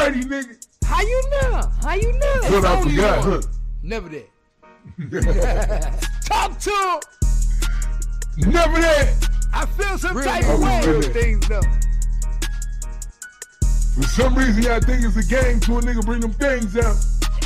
already, nigga. How you know? How you know? What I forgot, huh? Never that. Talk to him. Never that. I feel some Really? type of way with things though. For some reason, y'all think it's a game to a nigga bring them things out.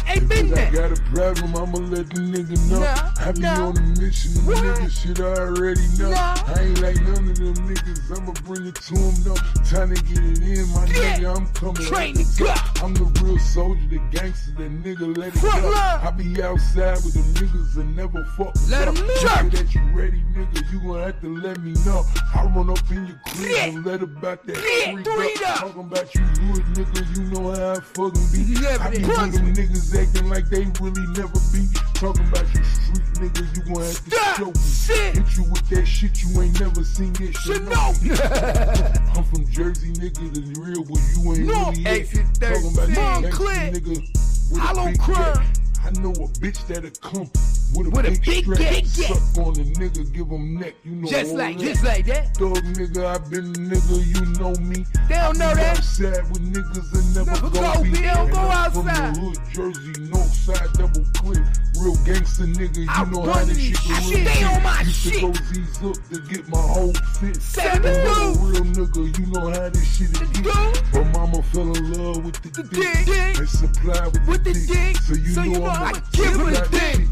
Ain't been I there. got a problem, I'ma let the nigga know. I be on a mission, the nigga shit I already know. I ain't like none of them niggas, I'ma bring it to them though. Time to get it in, my nigga, I'm coming. Train the gut. I'm the real soldier, the gangster, the nigga, let it go. I be outside with them niggas and never fuck. Let them know that you ready, nigga, you gon' have to let me know. I run up in your crib and let about that three up. Talking about you good, nigga, you know how I fucking be. I be with them niggas acting like they really never be. Talking about you street nigga, you gon' have to show me. Hit you with that shit you ain't never seen this shit. I'm from Jersey, nigga, the real one you ain't really yet. Talking about you gangsta nigga with a big gat. I know a bitch that'll come with a big strap. Suck on a nigga, give him neck, you know. Just like that. Dog nigga, I been nigga, you know me. They don't know that. Outside with niggas and never go be. They don't go outside. From the hood, Jersey, north side, double clip. Real gangster nigga, you know how this shit go. Stay on my Used shit. to go Z's up to get my whole fit. 7 real nigga, you know how this shit is. But mama fell in love with the dick. And supply with the dick. So you know I give her the dick.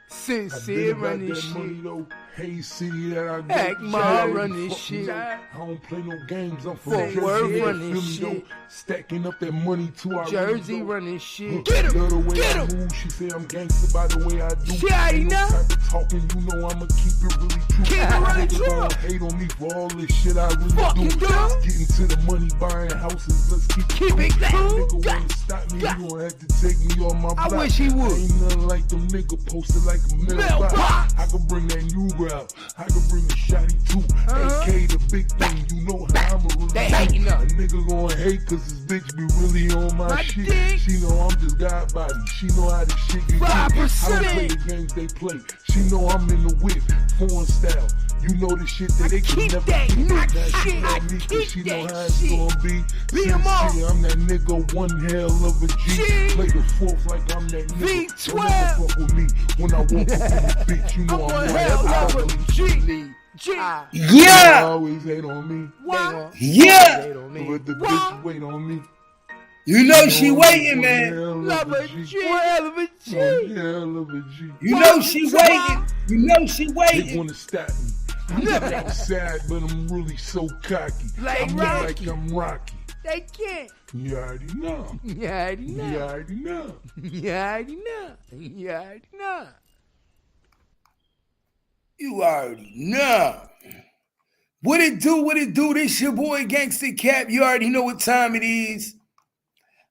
Sincere run this shit. Hey, city that I go. Act my run this shit. I don't play no games. I'm from Fort Jersey. Worth run this shit. Stacking up that money too. Jersey run this shit. Get him. The way I move, she say I'm gangster by the way I do. She already know. Type of talking, you know I'ma keep it really true. Keep it really Niggas true. gon' hate on me for all this shit I really do. Getting to the money, buying houses. Let's keep it cool. Nigga wanna stop me, you gon' have to take me on my block. I wish he would. Ain't nothing like them nigga posted like a mailbox. I can bring that new out. I can bring the shotty too. AK the big thing, you know how I'ma really They hating up. A nigga gon' hate cause this bitch be really on my shit. dick. She know I'm just God body. She know how this shit get 5%. I don't play the games they play. She know I'm in the whip, foreign style. You know the shit that they can keep never that do. knock Now she shit. love I me 'cause keep she know that how it's shit. gonna be. Beat 'em all. Sincere, I'm that nigga, one hell of a G. Play the fourth like I'm that nigga. V12. Don't ever fuck with me when I walk up in the bitch. You know I'm one one hell hell of a of a G. G. Yeah. They always hate on me. What? Yeah. But the bitch wait on me. You know she waiting, man. Love a G. One hell of a G. Hell of a G. You know she waiting. You know she They waiting. wanna stop me. I'm outside, but I'm really so cocky. Like I'm Rocky. like I'm Rocky. They can't. You already know. You already You know. already know. You already know. You already know. You already know. What it do? What it do? This your boy Gangsta Cap. You already know what time it is.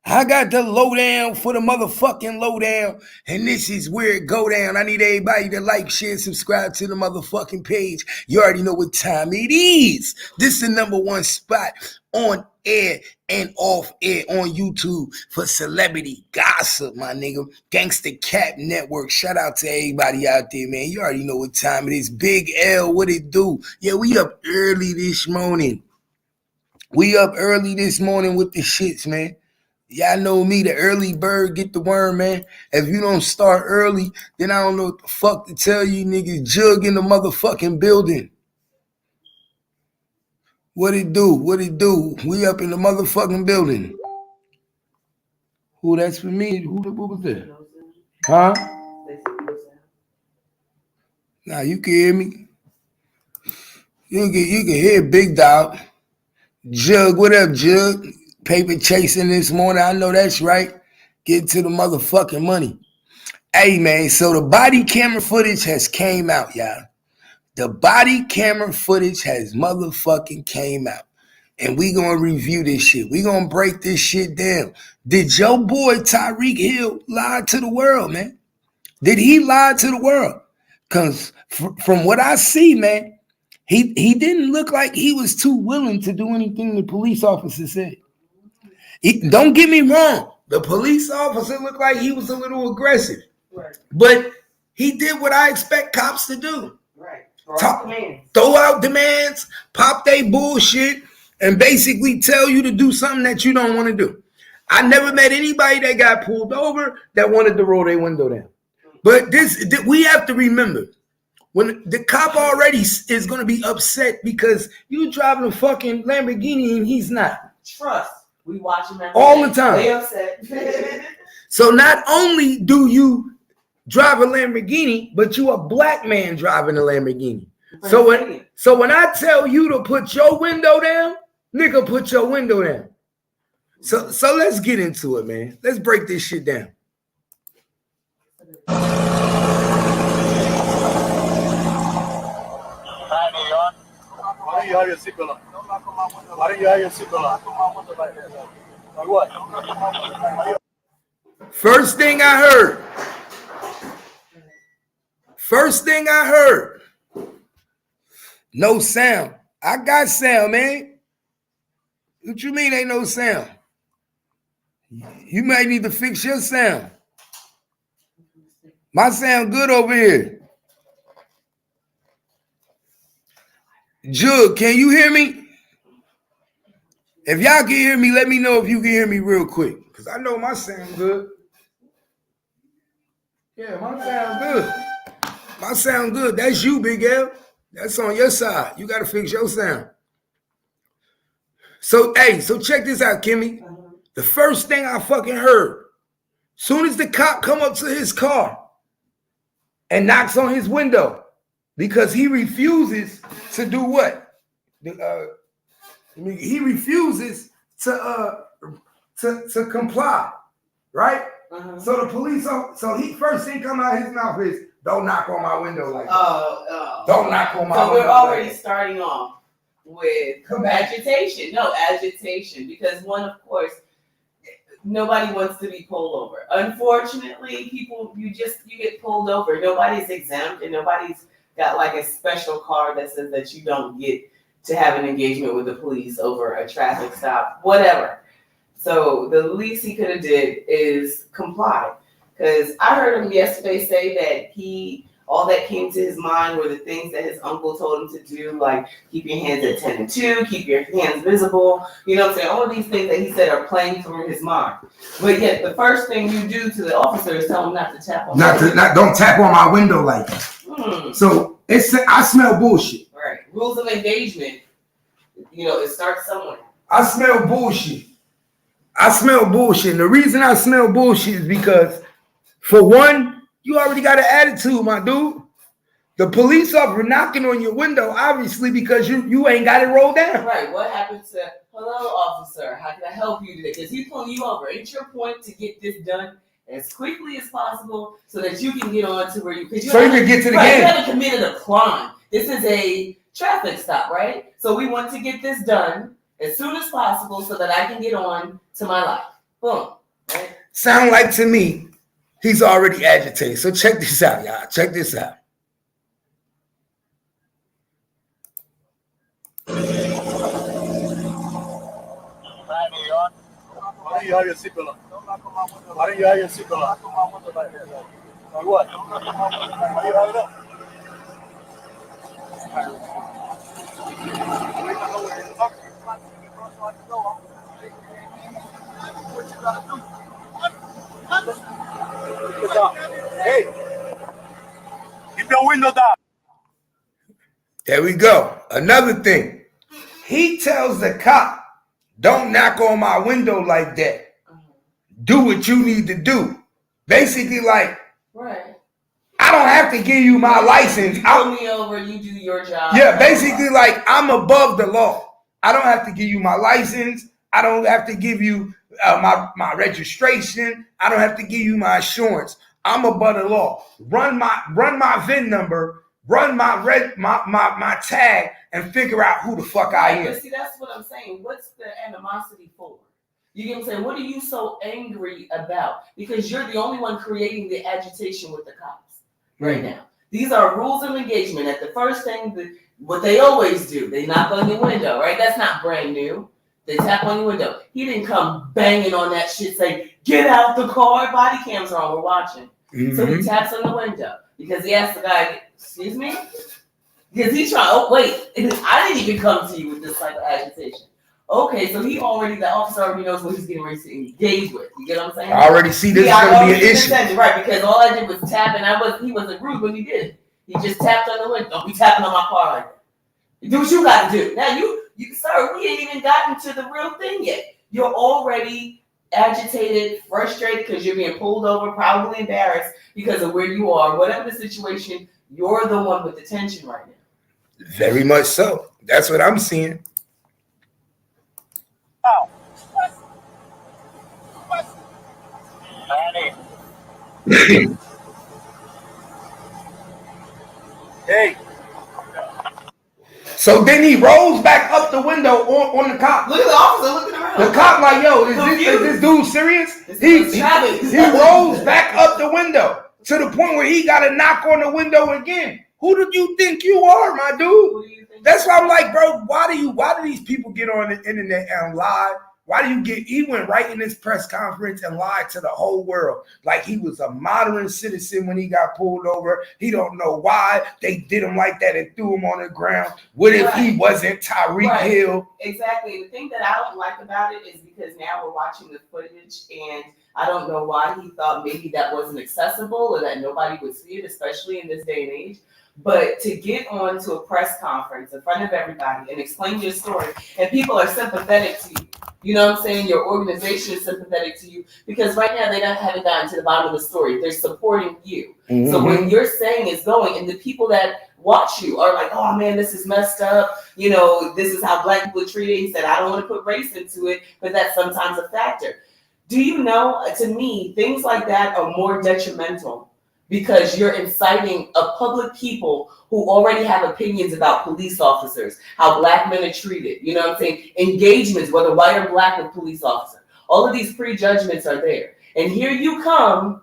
I got the lowdown for the motherfucking lowdown, and this is where it go down. I need everybody to like, share, subscribe to the motherfucking page. You already know what time it is. This is the #1 spot on air and off air on YouTube for celebrity gossip, my nigga. Gangsta Cap Network. Shout out to everybody out there, man. You already know what time it is. Big L, what it do? Yeah, we up early this morning. We up early this morning with the shits, man. Y'all know me, the early bird get the worm, man. If you don't start early, then I don't know what the fuck to tell you, niggas. Jug in the motherfucking building. What it do? What it do? We up in the motherfucking building. Who, that's for me? What was that? Huh? Nah, you can hear me. You can hear Big Dog. Jug, what up, Jug? Paper chasing this morning. I know that's right. Get to the motherfucking money. Hey, man, so the body camera footage has came out, y'all. The body camera footage has motherfucking came out. And we gonna review this shit. We gonna break this shit down. Did your boy Tyreek Hill lie to the world, man? Did he lie to the world? Because from what I see, man, he didn't look like he was too willing to do anything the police officer said. Don't get me wrong. The police officer looked like he was a little aggressive. Right. But he did what I expect cops to do. Right. Throw out demands, pop they bullshit, and basically tell you to do something that you don't want to do. I never met anybody that got pulled over that wanted to roll their window down. But we have to remember, when the cop already is going to be upset because you driving a fucking Lamborghini and he's not. Trust. We watch him all the time. They upset. So not only do you drive a Lamborghini, but you a black man driving a Lamborghini. So when I tell you to put your window down, nigga, put your window down. So let's get into it, man. Let's break this shit down. Why don't you have your seatbelt on? Why don't you have your seatbelt on? Like what? First thing I heard, no sound. I got sound, man. What you mean ain't no sound? You might need to fix your sound. My sound good over here. Jug, can you hear me? If y'all can hear me, let me know if you can hear me real quick. Because I know my sound good. Yeah, my sound good. My sound good. That's you, Big L. That's on your side. You got to fix your sound. So, hey, so check this out, Kimmy. The first thing I fucking heard, soon as the cop come up to his car and knocks on his window because he refuses to do what? He refuses to comply, right? So the police, so he first thing come out of his mouth is, "Don't knock on my window like that." Don't knock on my window. So we're already starting off with agitation. No, agitation. Because one, of course, nobody wants to be pulled over. Unfortunately, people, you get pulled over. Nobody's exempt and nobody's got like a special card that says that you don't get to have an engagement with the police over a traffic stop, whatever. So the least he could have did is comply. Because I heard him yesterday say that all that came to his mind were the things that his uncle told him to do, like keep your hands at 10 and 2, keep your hands visible. You know what I'm saying? All of these things that he said are playing through his mind. But yet the first thing you do to the officer is tell him not to tap on don't tap on my window like that. So I smell bullshit. Right. Rules of engagement, it starts somewhere. I smell bullshit. And the reason I smell bullshit is because, for one, you already got an attitude, my dude. The police officer knocking on your window, obviously, because you ain't got it rolled down. Right. What happened to, hello, officer, how can I help you today? Because he's pulling you over. Ain't your point to get this done as quickly as possible so that you can get on to where you can get to the game. You haven't committed a crime. This is a traffic stop, right? So we want to get this done as soon as possible so that I can get on to my life. Boom. Right? Sound like to me, he's already agitated. So check this out, y'all. Check this out. Why don't you have your seatbelt on? Why don't you have your seatbelt on? Like what? Why do you have it up? Hey, keep your window down. There we go. Another thing. He tells the cop, don't knock on my window like that. Do what you need to do. Basically, like, right. I don't have to give you my license. You pull me over, you do your job. Yeah, basically, like, I'm above the law. I don't have to give you my license. I don't have to give you my registration. I don't have to give you my insurance. I'm above the law. Run my VIN number. Run my tag and figure out who the fuck I am. But see, that's what I'm saying. What's the animosity for? You get what I'm saying? What are you so angry about? Because you're the only one creating the agitation with the cops right now. These are rules of engagement. At the first thing, what they always do, they knock on your window, right? That's not brand new. They tap on your window. He didn't come banging on that shit saying, get out the car. Body cams are on. We're watching. Mm-hmm. So he taps on the window because he asked the guy, excuse me? Because he's trying, oh, wait, I didn't even come to you with this type of agitation. Okay, so the officer already knows what he's getting ready to engage with. You get what I'm saying? I already see this is I going to be an already issue. said it, right, because all I did was tap, and he wasn't rude when he did it. He just tapped on the window. Don't be tapping on my car like that. Do what you got to do. Now, you, sir, we ain't even gotten to the real thing yet. You're already agitated, frustrated because you're being pulled over, probably embarrassed because of where you are. Whatever the situation, you're the one with the tension right now. Very much so. That's what I'm seeing. Ow. Hey. So then he rolls back up the window on the cop. Look at the officer looking around. The cop like, yo, is this dude serious? He rolls back up the window to the point where he got to knock on the window again. Who do you think you are, my dude? That's why I'm like, bro, why do these people get on the internet and lie? He went right in this press conference and lied to the whole world like he was a modern citizen when he got pulled over. He don't know why they did him like that and threw him on the ground. What if he wasn't Tyreek Hill? Exactly. The thing that I don't like about it is because now we're watching the footage and I don't know why he thought maybe that wasn't accessible or that nobody would see it, especially in this day and age. But to get on to a press conference in front of everybody and explain your story, and people are sympathetic to you. You know what I'm saying? Your organization is sympathetic to you because right now they haven't gotten to the bottom of the story. They're supporting you. Mm-hmm. So when you're saying it's going, and the people that watch you are like, oh man, this is messed up. You know, this is how black people are treated. He said, I don't want to put race into it, but that's sometimes a factor. Do you know, to me, things like that are more detrimental because you're inciting a public people who already have opinions about police officers, how black men are treated, you know what I'm saying? Engagements, whether white or black with police officer. All of these prejudgments are there. And here you come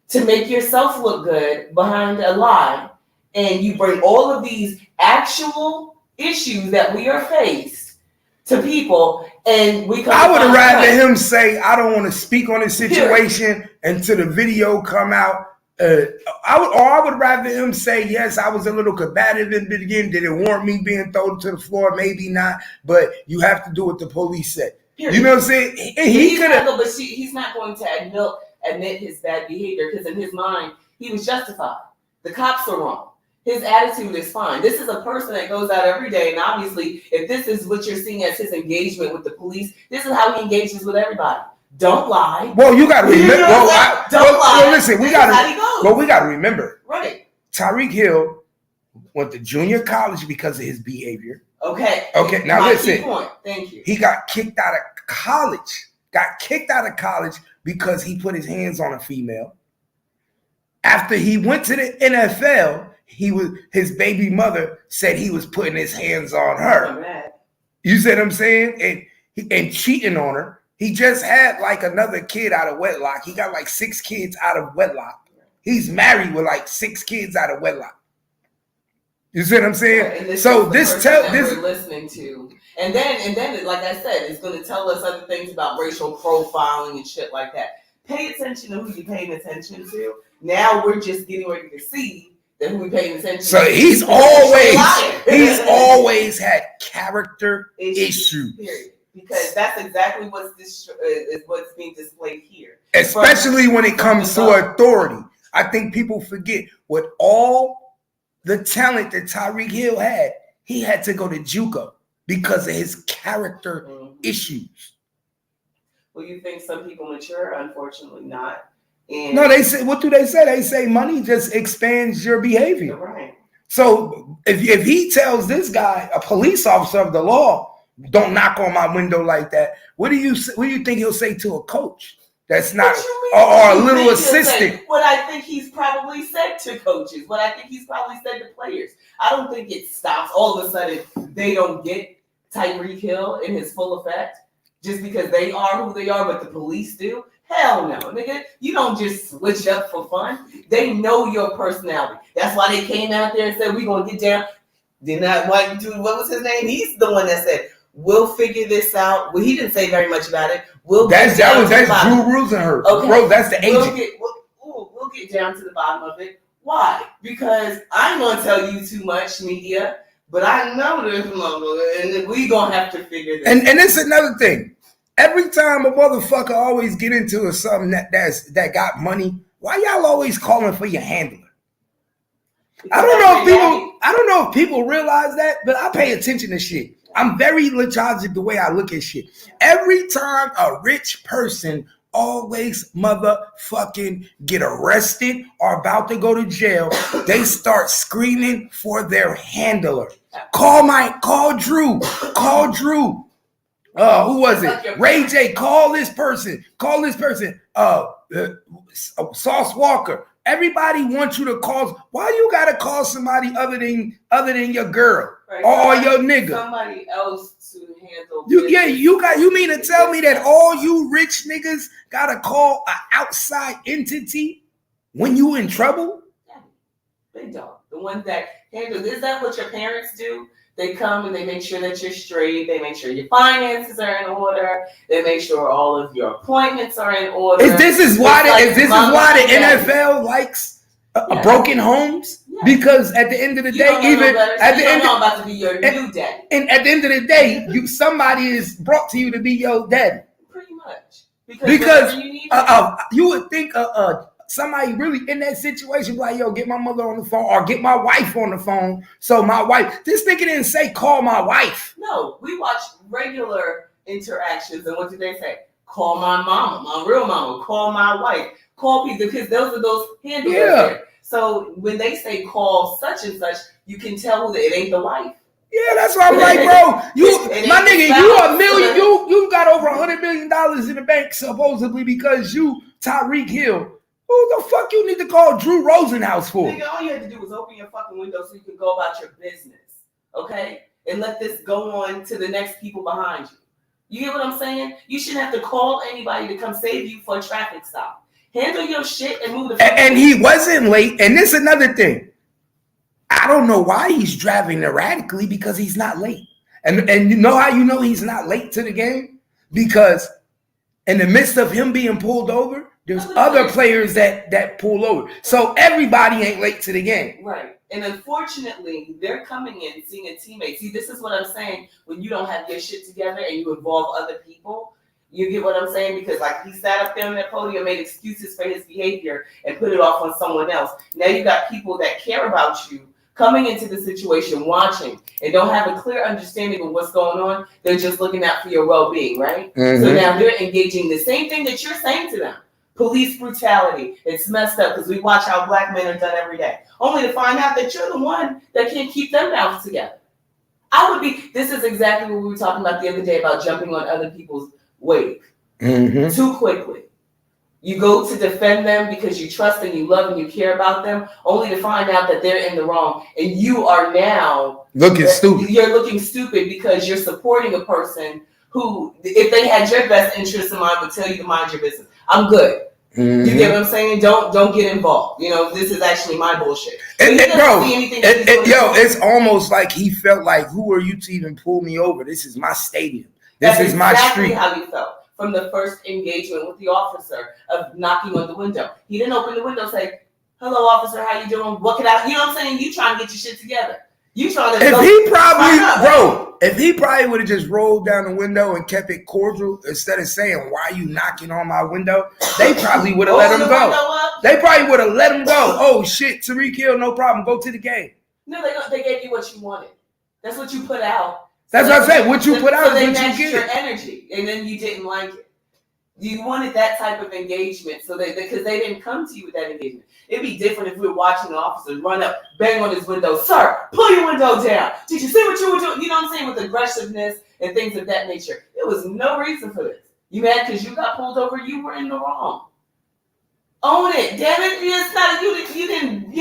to make yourself look good behind a lie, and you bring all of these actual issues that we are faced to people, and we come. I would have rather him say, I don't want to speak on this situation until the video come out. I would rather him say, yes, I was a little combative in the beginning. Did it warrant me being thrown to the floor? Maybe not, but you have to do what the police said. Period. You know what I'm saying? And he's not going to admit his bad behavior because in his mind, he was justified. The cops are wrong. His attitude is fine. This is a person that goes out every day, and obviously, if this is what you're seeing as his engagement with the police, this is how he engages with everybody. Don't lie. Well, you got to remember. Don't lie. Well, listen, we got to remember. Right. Tyreek Hill went to junior college because of his behavior. Okay. Now listen. Key point. Thank you. He got kicked out of college. Because he put his hands on a female. After he went to the NFL, his baby mother said he was putting his hands on her. You see what I'm saying? And cheating on her. He just had like another kid out of wedlock. He got like 6 kids out of wedlock. He's married with like 6 kids out of wedlock. You see what I'm saying? So we're listening to, and then, like I said, it's going to tell us other things about racial profiling and shit like that. Pay attention to who you're paying attention to. Now we're just getting ready to see that who we're paying attention to. So he's always had character issues. Period. Because that's exactly what's being displayed here. Especially when it comes to authority. I think people forget with all the talent that Tyreek Hill had, he had to go to JUCO because of his character issues. Well, you think some people mature? Unfortunately not. No, they say, what do they say? They say money just expands your behavior. Right. So if he tells this guy, a police officer of the law, don't knock on my window like that. What do you think he'll say to a coach that's not or a little assistant? What I think he's probably said to coaches. What I think he's probably said to players. I don't think it stops all of a sudden. They don't get Tyreek Hill in his full effect just because they are who they are, but the police do. Hell no, nigga. You don't just switch up for fun. They know your personality. That's why they came out there and said, we're going to get down. What was his name? He's the one that said, we'll figure this out. Well, he didn't say very much about it. That's Drew Rosenherz. Okay. Bro, that's the agent. We'll get down to the bottom of it. Why? Because I'm going to tell you too much, media. But I know this motherfucker, and we gonna have to figure this out. And it's another thing. Every time a motherfucker always get into something that got money, why y'all always calling for your handler? I don't know if people realize that, but I pay attention to shit. I'm very lethargic the way I look at shit. Every time a rich person always motherfucking get arrested or about to go to jail, they start screaming for their handler. Call Drew. Who was it? Ray J. Call this person. Sauce Walker. Everybody wants you to call. Why you gotta call somebody other than your girl or your nigga? Somebody else to handle. You mean to tell me that all you rich niggas gotta call an outside entity when you in trouble? Yeah, they don't. The ones that handle. Is that what your parents do? They come and they make sure that you're straight. They make sure your finances are in order. They make sure all of your appointments are in order. This is why the NFL likes broken homes? Yeah. Because at the end of the day, about to be your new daddy. And at the end of the day, somebody is brought to you to be your daddy. Pretty much. Because you would think somebody really in that situation like, yo, get my mother on the phone or get my wife on the phone. So my wife, this nigga didn't say call my wife. No, we watch regular interactions. And what did they say? Call my mama, my real mama, call my wife, call people, because those are those handlers there. So when they say call such and such, you can tell it ain't the wife. Yeah, that's why I'm like, bro, my nigga, you got over $100 million in the bank supposedly because you Tyreek Hill. Who the fuck you need to call Drew Rosenhaus for? Nigga, all you had to do was open your fucking window so you could go about your business, okay? And let this go on to the next people behind you. You get what I'm saying? You shouldn't have to call anybody to come save you for a traffic stop. Handle your shit and move the fuck. And he wasn't late. And this is another thing. I don't know why he's driving erratically because he's not late. And you know how you know he's not late to the game? Because in the midst of him being pulled over, there's other players that pull over. So everybody ain't late to the game. Right. And unfortunately, they're coming in seeing a teammate. See, this is what I'm saying. When you don't have your shit together and you involve other people, you get what I'm saying? Because like he sat up there on that podium, made excuses for his behavior and put it off on someone else. Now you got people that care about you coming into the situation, watching, and don't have a clear understanding of what's going on. They're just looking out for your well-being, right? Mm-hmm. So now they're engaging the same thing that you're saying to them. Police brutality. It's messed up because we watch how black men are done every day. Only to find out that you're the one that can't keep them down together. This is exactly what we were talking about the other day about jumping on other people's wave too quickly. You go to defend them because you trust and you love and you care about them, only to find out that they're in the wrong. And you are now looking stupid. You're looking stupid because you're supporting a person who, if they had your best interest in mind, would tell you to mind your business. I'm good. You get what I'm saying? Don't get involved. You know, this is actually my bullshit. It's almost like he felt like, who are you to even pull me over? This is my stadium. This is my street. That's exactly how he felt from the first engagement with the officer of knocking on the window. He didn't open the window and say, hello, officer, how you doing? What can I, you know what I'm saying? You trying to get your shit together. You trying to if he probably would have just rolled down the window and kept it cordial instead of saying, why are you knocking on my window? They probably would have let him go. They probably would have let him go. Oh shit, Tyreek Hill, no problem. Go to the game. No, they gave you what you wanted. That's what you put out. That's what I said. What you put out is what you get. Your energy, and then you didn't like it. You wanted that type of engagement, so because they didn't come to you with that engagement. It'd be different if we were watching an officer run up, bang on his window, sir, pull your window down. Did you see what you were doing? You know what I'm saying? With aggressiveness and things of that nature. There was no reason for this. You mad because you got pulled over? You were in the wrong. Own it, damn it! It's not you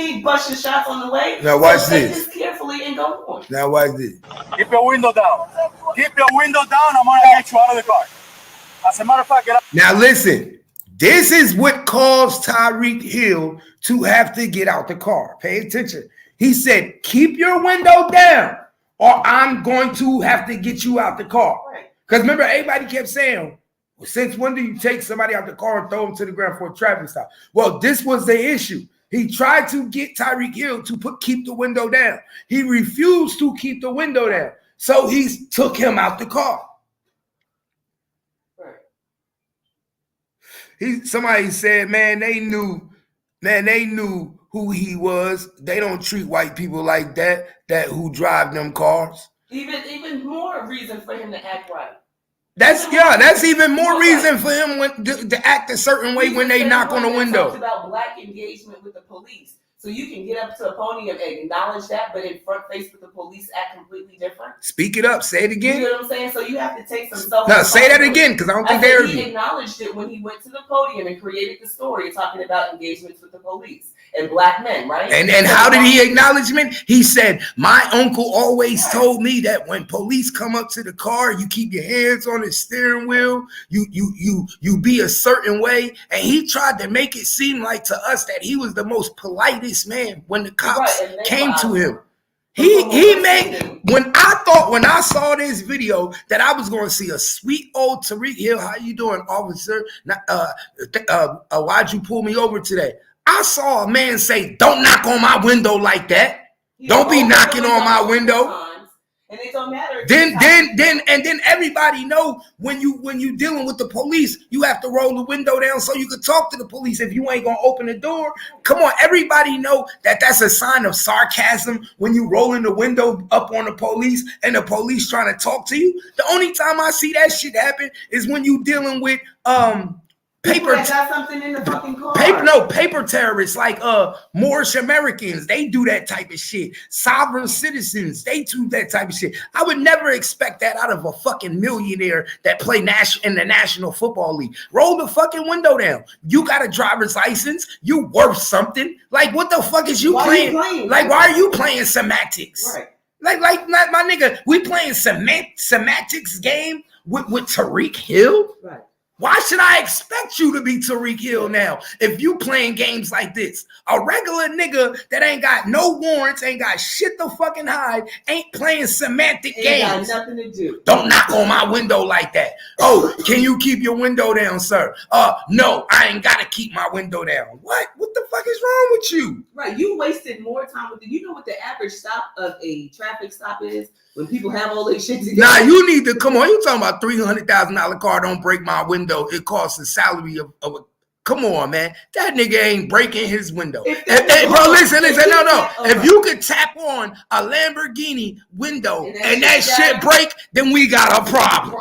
ain't busting shots on the way. Now watch this. Take this carefully and go on. Now watch this. Keep your window down. Keep your window down. I'm gonna get you out of the car. As a matter of fact, get up. Now listen. This is what caused Tyreek Hill to have to get out the car. Pay attention. He said, keep your window down or I'm going to have to get you out the car. Because remember, everybody kept saying, well, since when do you take somebody out the car and throw them to the ground for a traffic stop? Well, this was the issue. He tried to get Tyreek Hill to keep the window down. He refused to keep the window down. So he took him out the car. Somebody said, man, they knew who he was. They don't treat white people like that who drive them cars. Even more reason for him to act right. That's even more reason for him to act a certain way when they knock on the window. Talked about black engagement with the police. So you can get up to a podium and acknowledge that, but in front face with the police act completely different. Speak it up. Say it again. You know what I'm saying? So you have to take some self. No, say that again, because I don't think they heard you. He acknowledged it when he went to the podium and created the story talking about engagements with the police and black men, right? And how did he acknowledge it? He said, my uncle always told me that when police come up to the car, you keep your hands on the steering wheel, you be a certain way. And he tried to make it seem like to us that he was the most politest man when the cops came to him. He made, when I saw this video that I was going to see a sweet old Tyreek Hill. How you doing, officer? Why'd you pull me over today? I saw a man say, don't knock on my window like that. Don't be knocking on my window. And it don't matter. Then everybody know when you dealing with the police, you have to roll the window down so you can talk to the police. If you ain't gonna open the door, come on, everybody know that's a sign of sarcasm when you rolling the window up on the police and the police trying to talk to you. The only time I see that shit happen is when you dealing with paper terrorists like Moorish Americans. They do that type of shit. Sovereign citizens, they do that type of shit. I would never expect that out of a fucking millionaire that play in the National Football League. Roll the fucking window down. You got a driver's license. You worth something. Like, what the fuck is you playing? Like, why are you playing semantics? Right. Like my nigga, we playing semantics game with Tyreek Hill? Right. Why should I expect you to be Tyreek Hill now if you playing games like this? A regular nigga that ain't got no warrants, ain't got shit to fucking hide, ain't playing semantic games. Got nothing to do. Don't knock on my window like that. Oh, can you keep your window down, sir? No, I ain't got to keep my window down. What the fuck is wrong with you? Right, you wasted more time with you know what the average stop of a traffic stop is? When people have all this shit together. Nah, you need to come on. You talking about $300,000 car? Don't break my window. It costs the salary of a. Come on, man. That nigga ain't breaking his window. Bro, listen. No. If you could tap on a Lamborghini window and that shit break, then we got a problem.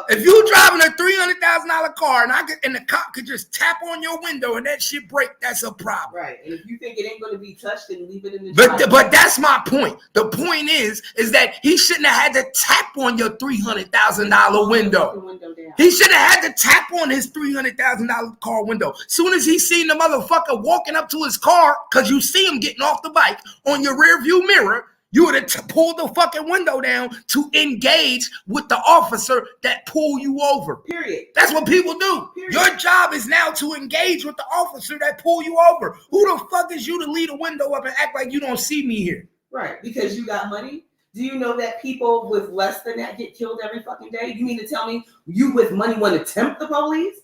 If you driving a $300,000 car and the cop could just tap on your window and that shit break, that's a problem. Right. And if you think it ain't going to be touched, then leave it in the But that's my point. The point is that he shouldn't have had to tap on your $300,000 window. He should have had to tap on his $300,000 car window. Soon as he seen the motherfucker walking up to his car, because you see him getting off the bike on your rear view mirror, you would have pulled the fucking window down to engage with the officer that pulled you over. Period. That's what people do. Period. Your job is now to engage with the officer that pulled you over. Who the fuck is you to leave the window up and act like you don't see me here? Right, because you got money. Do you know that people with less than that get killed every fucking day? You mean to tell me you with money want to tempt the police?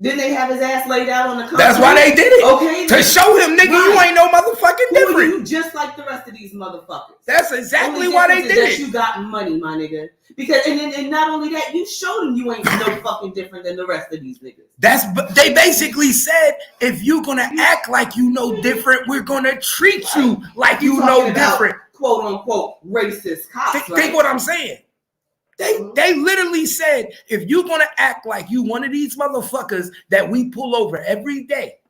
Didn't they have his ass laid out on the concrete? That's why they did it. Okay. To show him, nigga, you ain't no motherfucking different. You just like the rest of these motherfuckers. That's exactly why they did it. You got money, my nigga. Because and not only that, you showed them you ain't no fucking different than the rest of these niggas. They basically said, if you're gonna act like you know different, we're gonna treat you like you know different. Quote unquote racist cops. Think what I'm saying. They literally said, if you're going to act like you one of these motherfuckers that we pull over every day,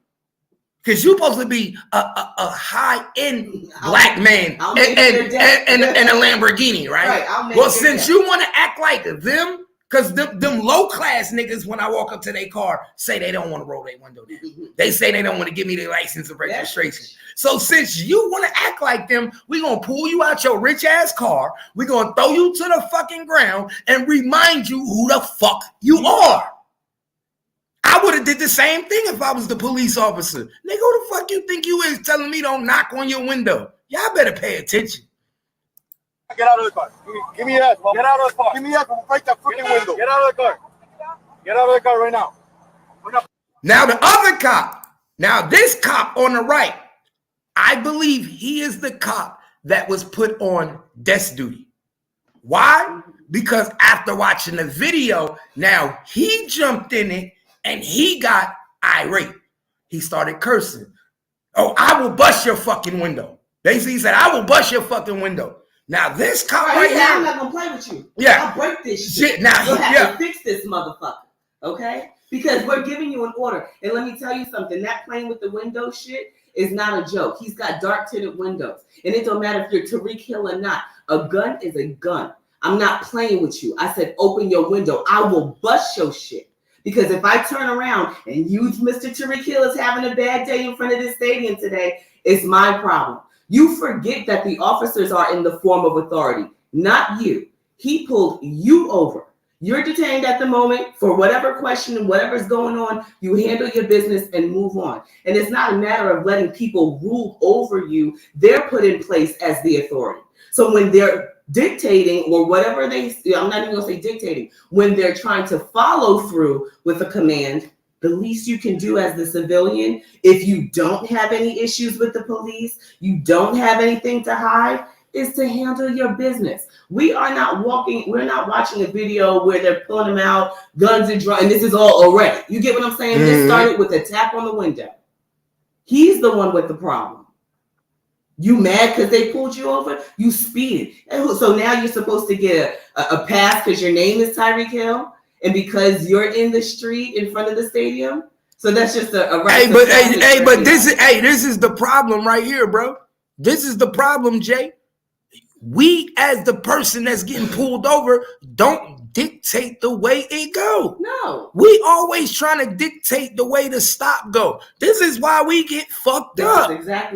because you're supposed to be a high-end black man and a Lamborghini, right? Well, since you want to act like them, because them low-class niggas, when I walk up to their car, say they don't want to roll their window down. They say they don't want to give me their license or registration. So since you want to act like them, we're going to pull you out your rich-ass car. We're going to throw you to the fucking ground and remind you who the fuck you are. I would have did the same thing if I was the police officer. Nigga, who the fuck you think you is telling me don't knock on your window? Y'all better pay attention. Get out of the car. Give me that. Get out of the car. Give me that. We'll break that freaking window. Get out of the car. Get out of the car right now. Now the other cop Now, this cop on the right, I believe he is the cop that was put on desk duty. Why? Because after watching the video, now he jumped in it and he got irate. He started cursing. Oh, I will bust your fucking window. Basically, he said, I will bust your fucking window. Now, this cop right here. I'm not going to play with you. Yeah. I'll break this shit. Now, you'll have to fix this motherfucker. Okay? Because we're giving you an order. And let me tell you something. That playing with the window shit is not a joke. He's got dark tinted windows. And it don't matter if you're Tariq Hill or not. A gun is a gun. I'm not playing with you. I said, open your window. I will bust your shit. Because if I turn around and you, Mr. Tariq Hill, is having a bad day in front of this stadium today, it's my problem. You forget that the officers are in the form of authority, not you. He pulled you over. You're detained at the moment for whatever question and whatever's going on. You handle your business and move on. And it's not a matter of letting people rule over you. They're put in place as the authority. So when they're dictating or whatever I'm not even gonna say dictating, when they're trying to follow through with a command, the least you can do as the civilian, if you don't have any issues with the police, you don't have anything to hide, is to handle your business. We're not watching a video where they're pulling them out, guns and drugs, and this is all already. You get what I'm saying? This started with a tap on the window. He's the one with the problem. You mad because they pulled you over? You speeding. So now you're supposed to get a pass because your name is Tyreek Hill and because you're in the street in front of the stadium. So that's just a right. But this is the problem right here, bro. This is the problem, Jay. We, as the person that's getting pulled over, don't dictate the way it go. No. We always trying to dictate the way the stop go. This is why we get fucked up.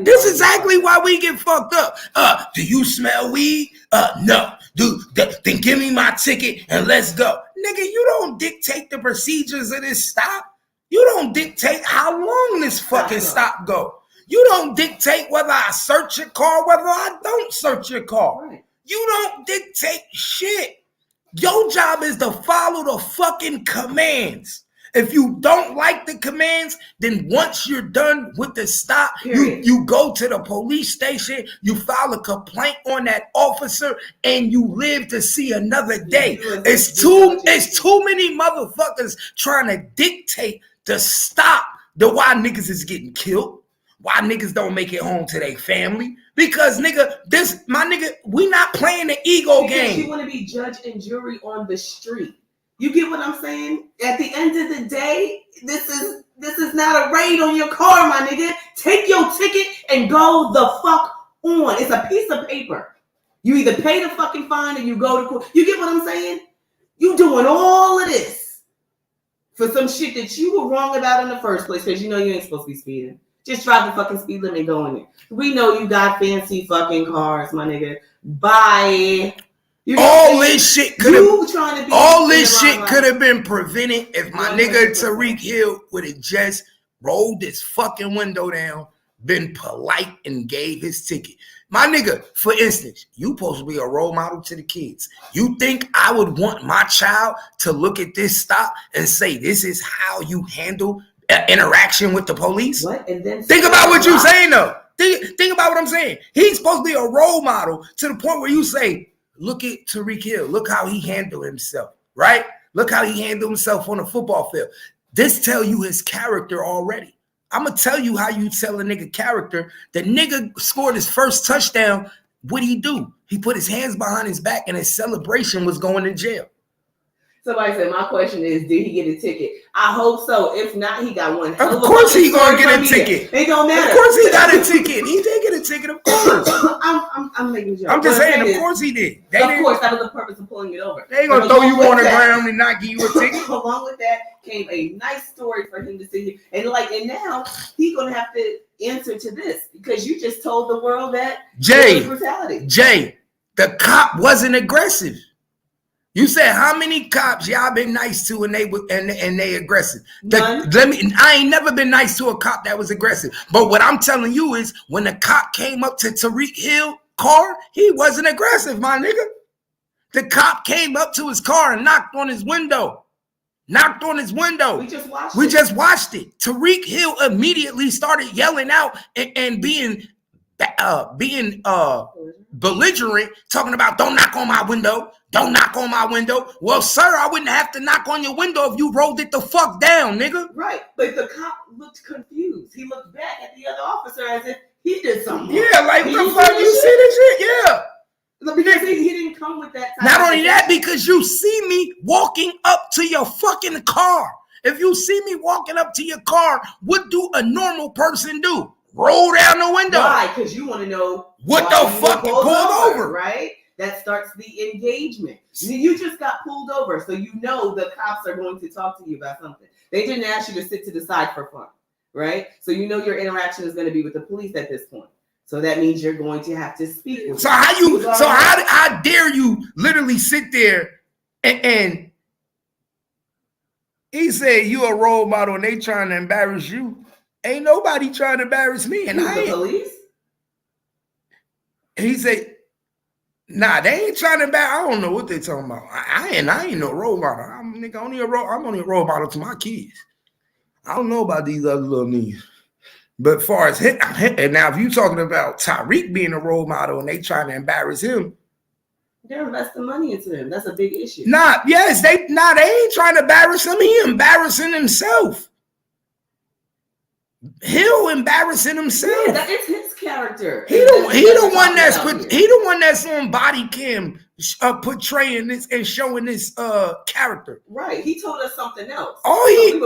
This is exactly why we get fucked up. Do you smell weed? No. Then give me my ticket and let's go. Nigga, you don't dictate the procedures of this stop. You don't dictate how long this fucking stop go. You don't dictate whether I search your car, whether I don't search your car. Right. You don't dictate shit. Your job is to follow the fucking commands. If you don't like the commands, then once you're done with the stop, you go to the police station, you file a complaint on that officer, and you live to see another day. It's too many motherfuckers trying to dictate the stop the why niggas is getting killed. Why niggas don't make it home to their family? Because we not playing the ego game. You want to be judge and jury on the street. You get what I'm saying? At the end of the day, this is not a raid on your car, my nigga. Take your ticket and go the fuck on. It's a piece of paper. You either pay the fucking fine or you go to court. You get what I'm saying? You doing all of this for some shit that you were wrong about in the first place because you know you ain't supposed to be speeding. Just drive the fucking speed limit and go in there. We know you got fancy fucking cars, my nigga. Bye. All this shit could have been prevented if my nigga Tariq Hill would have just rolled his fucking window down, been polite, and gave his ticket. My nigga, for instance, you supposed to be a role model to the kids. You think I would want my child to look at this stop and say, this is how you handle interaction with the police? What? And then think about what you're saying, though. Think about what I'm saying. He's supposed to be a role model to the point where you say, look at Tariq Hill. Look how he handled himself, right? Look how he handled himself on the football field. This tell you his character already. I'm going to tell you how you tell a nigga character. The nigga scored his first touchdown. What'd he do? He put his hands behind his back and his celebration was going to jail. Somebody said, my question is, did he get a ticket? I hope so. If not, he got one. Of course he gonna get a ticket. It don't matter. Of course he got a ticket. He did get a ticket, of course. I'm making a joke. I'm just saying, of course he did. Of course, that was the purpose of pulling it over. They ain't gonna throw you on the ground and not give you a ticket. Along with that came a nice story for him to see. And now he's gonna have to answer to this because you just told the world that it was brutality. Jay, the cop wasn't aggressive. You said how many cops y'all been nice to and they aggressive? I ain't never been nice to a cop that was aggressive. But what I'm telling you is when the cop came up to Tariq Hill car, he wasn't aggressive, my nigga. The cop came up to his car and knocked on his window. knocked on his window. We just watched We it. just watched it. Tariq Hill immediately started yelling out and being belligerent, talking about don't knock on my window, don't knock on my window. Well, sir, I wouldn't have to knock on your window if you rolled it the fuck down, nigga. Right, but the cop looked confused. He looked back at the other officer as if he did something. Yeah, like Did what the you fuck see you this see this shit? Yeah. Because he didn't come with that. Not only that, because you see me walking up to your fucking car. If you see me walking up to your car, what do a normal person do? Roll down the window. Why? Because you want to know What why the you fuck were you pulled over? right? That starts the engagement. You just got pulled over, so you know the cops are going to talk to you about something. They didn't ask you to sit to the side for fun, right? So you know your interaction is going to be with the police at this point. So that means you're going to have to speak with So them. how dare you literally sit there and he said you a role model and they trying to embarrass you. Ain't nobody trying to embarrass me. And the police? He said, nah, they ain't trying to embarrass. I don't know what they talking about. I ain't no role model. I'm only a role model to my kids. I don't know about these other little niggas. But as far as and now if you talking about Tariq being a role model and they trying to embarrass him, They're investing money into him. That's a big issue. they ain't trying to embarrass him. He embarrassing himself. He'll embarrassing himself. Yeah, that is his character. He the one that's on body cam portraying this and showing this character. Right. He told us something else. Oh, hey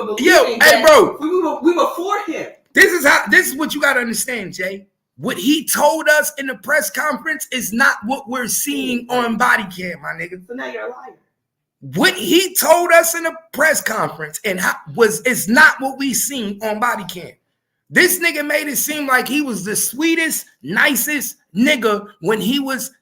bro. We were for him. This is what you gotta understand, Jay. What he told us in the press conference is not what we're seeing on body cam, my nigga. So now you're a liar. What he told us in the press conference is not what we seen on body cam. This nigga made it seem like he was the sweetest, nicest nigga when he was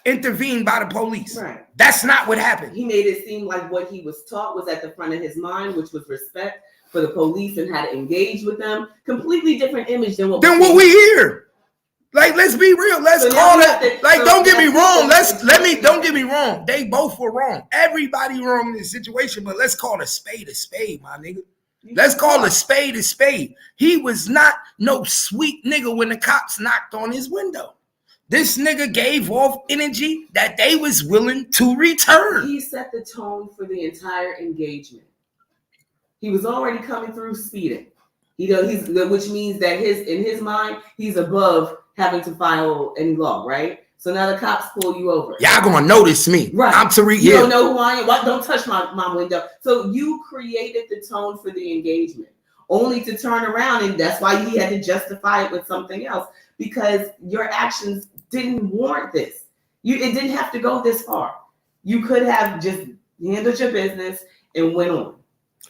intervened by the police. Right. That's not what happened. He made it seem like what he was taught was at the front of his mind, which was respect for the police and how to engage with them. Completely different image than what we hear. Like, let's be real. Let's call it. Like, don't get me wrong. Don't get me wrong. They both were wrong. Everybody wrong in this situation, but let's call a spade, my nigga. Let's call a spade. He was not no sweet nigga when the cops knocked on his window. This nigga gave off energy that they was willing to return. He set the tone for the entire engagement. He was already coming through speeding. Which means that in his mind, he's above having to file any law, right? So now the cops pull you over. Y'all gonna notice me. Right. I'm Tariq Hill. You don't know who I am. Don't touch my window. So you created the tone for the engagement, only to turn around, and that's why he had to justify it with something else, because your actions didn't warrant this. It didn't have to go this far. You could have just handled your business and went on.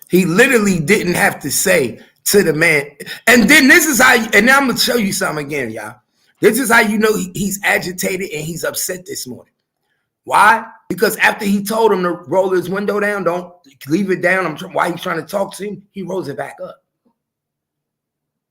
He literally didn't have to say to the man. And then this is how, and now I'm going to show you something again, y'all. This is how you know he's agitated and he's upset this morning. Why? Because after he told him to roll his window down, don't leave it down. While he's trying to talk to him, he rolls it back up.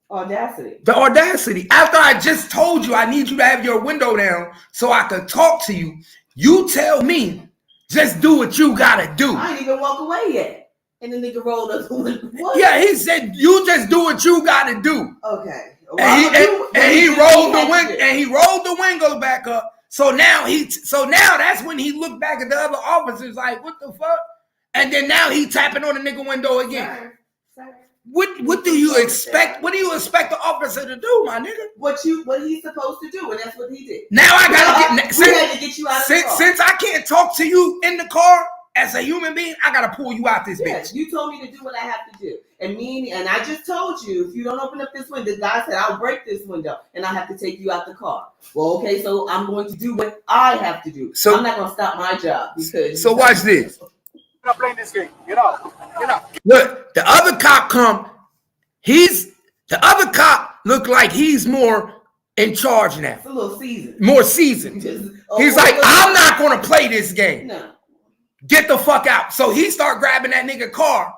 Audacity. The audacity. After I just told you I need you to have your window down so I can talk to you, you tell me just do what you gotta do. I ain't even walk away yet. And the nigga rolled up the window. What? Yeah, he said you just do what you gotta do. Okay. And he rolled the window back up. So now that's when he looked back at the other officers like, what the fuck? And then now he tapping on the nigga window again. Sir. What do you expect? What do you expect the officer to do, my nigga? What he's supposed to do, and that's what he did. Now I gotta had to get you out of the car. Since I can't talk to you in the car as a human being, I gotta pull you out this bitch. You told me to do what I have to do. And I just told you, if you don't open up this window, the guy said, I'll break this window and I have to take you out the car. Well, okay, so I'm going to do what I have to do. So I'm not going to stop my job because. So watch this. You're not playing this game. Get out. Look, the other cop come. The other cop look like he's more in charge now. It's a little seasoned. More seasoned. He's like, I'm not going to play this game. No. Get the fuck out. So he start grabbing that nigga car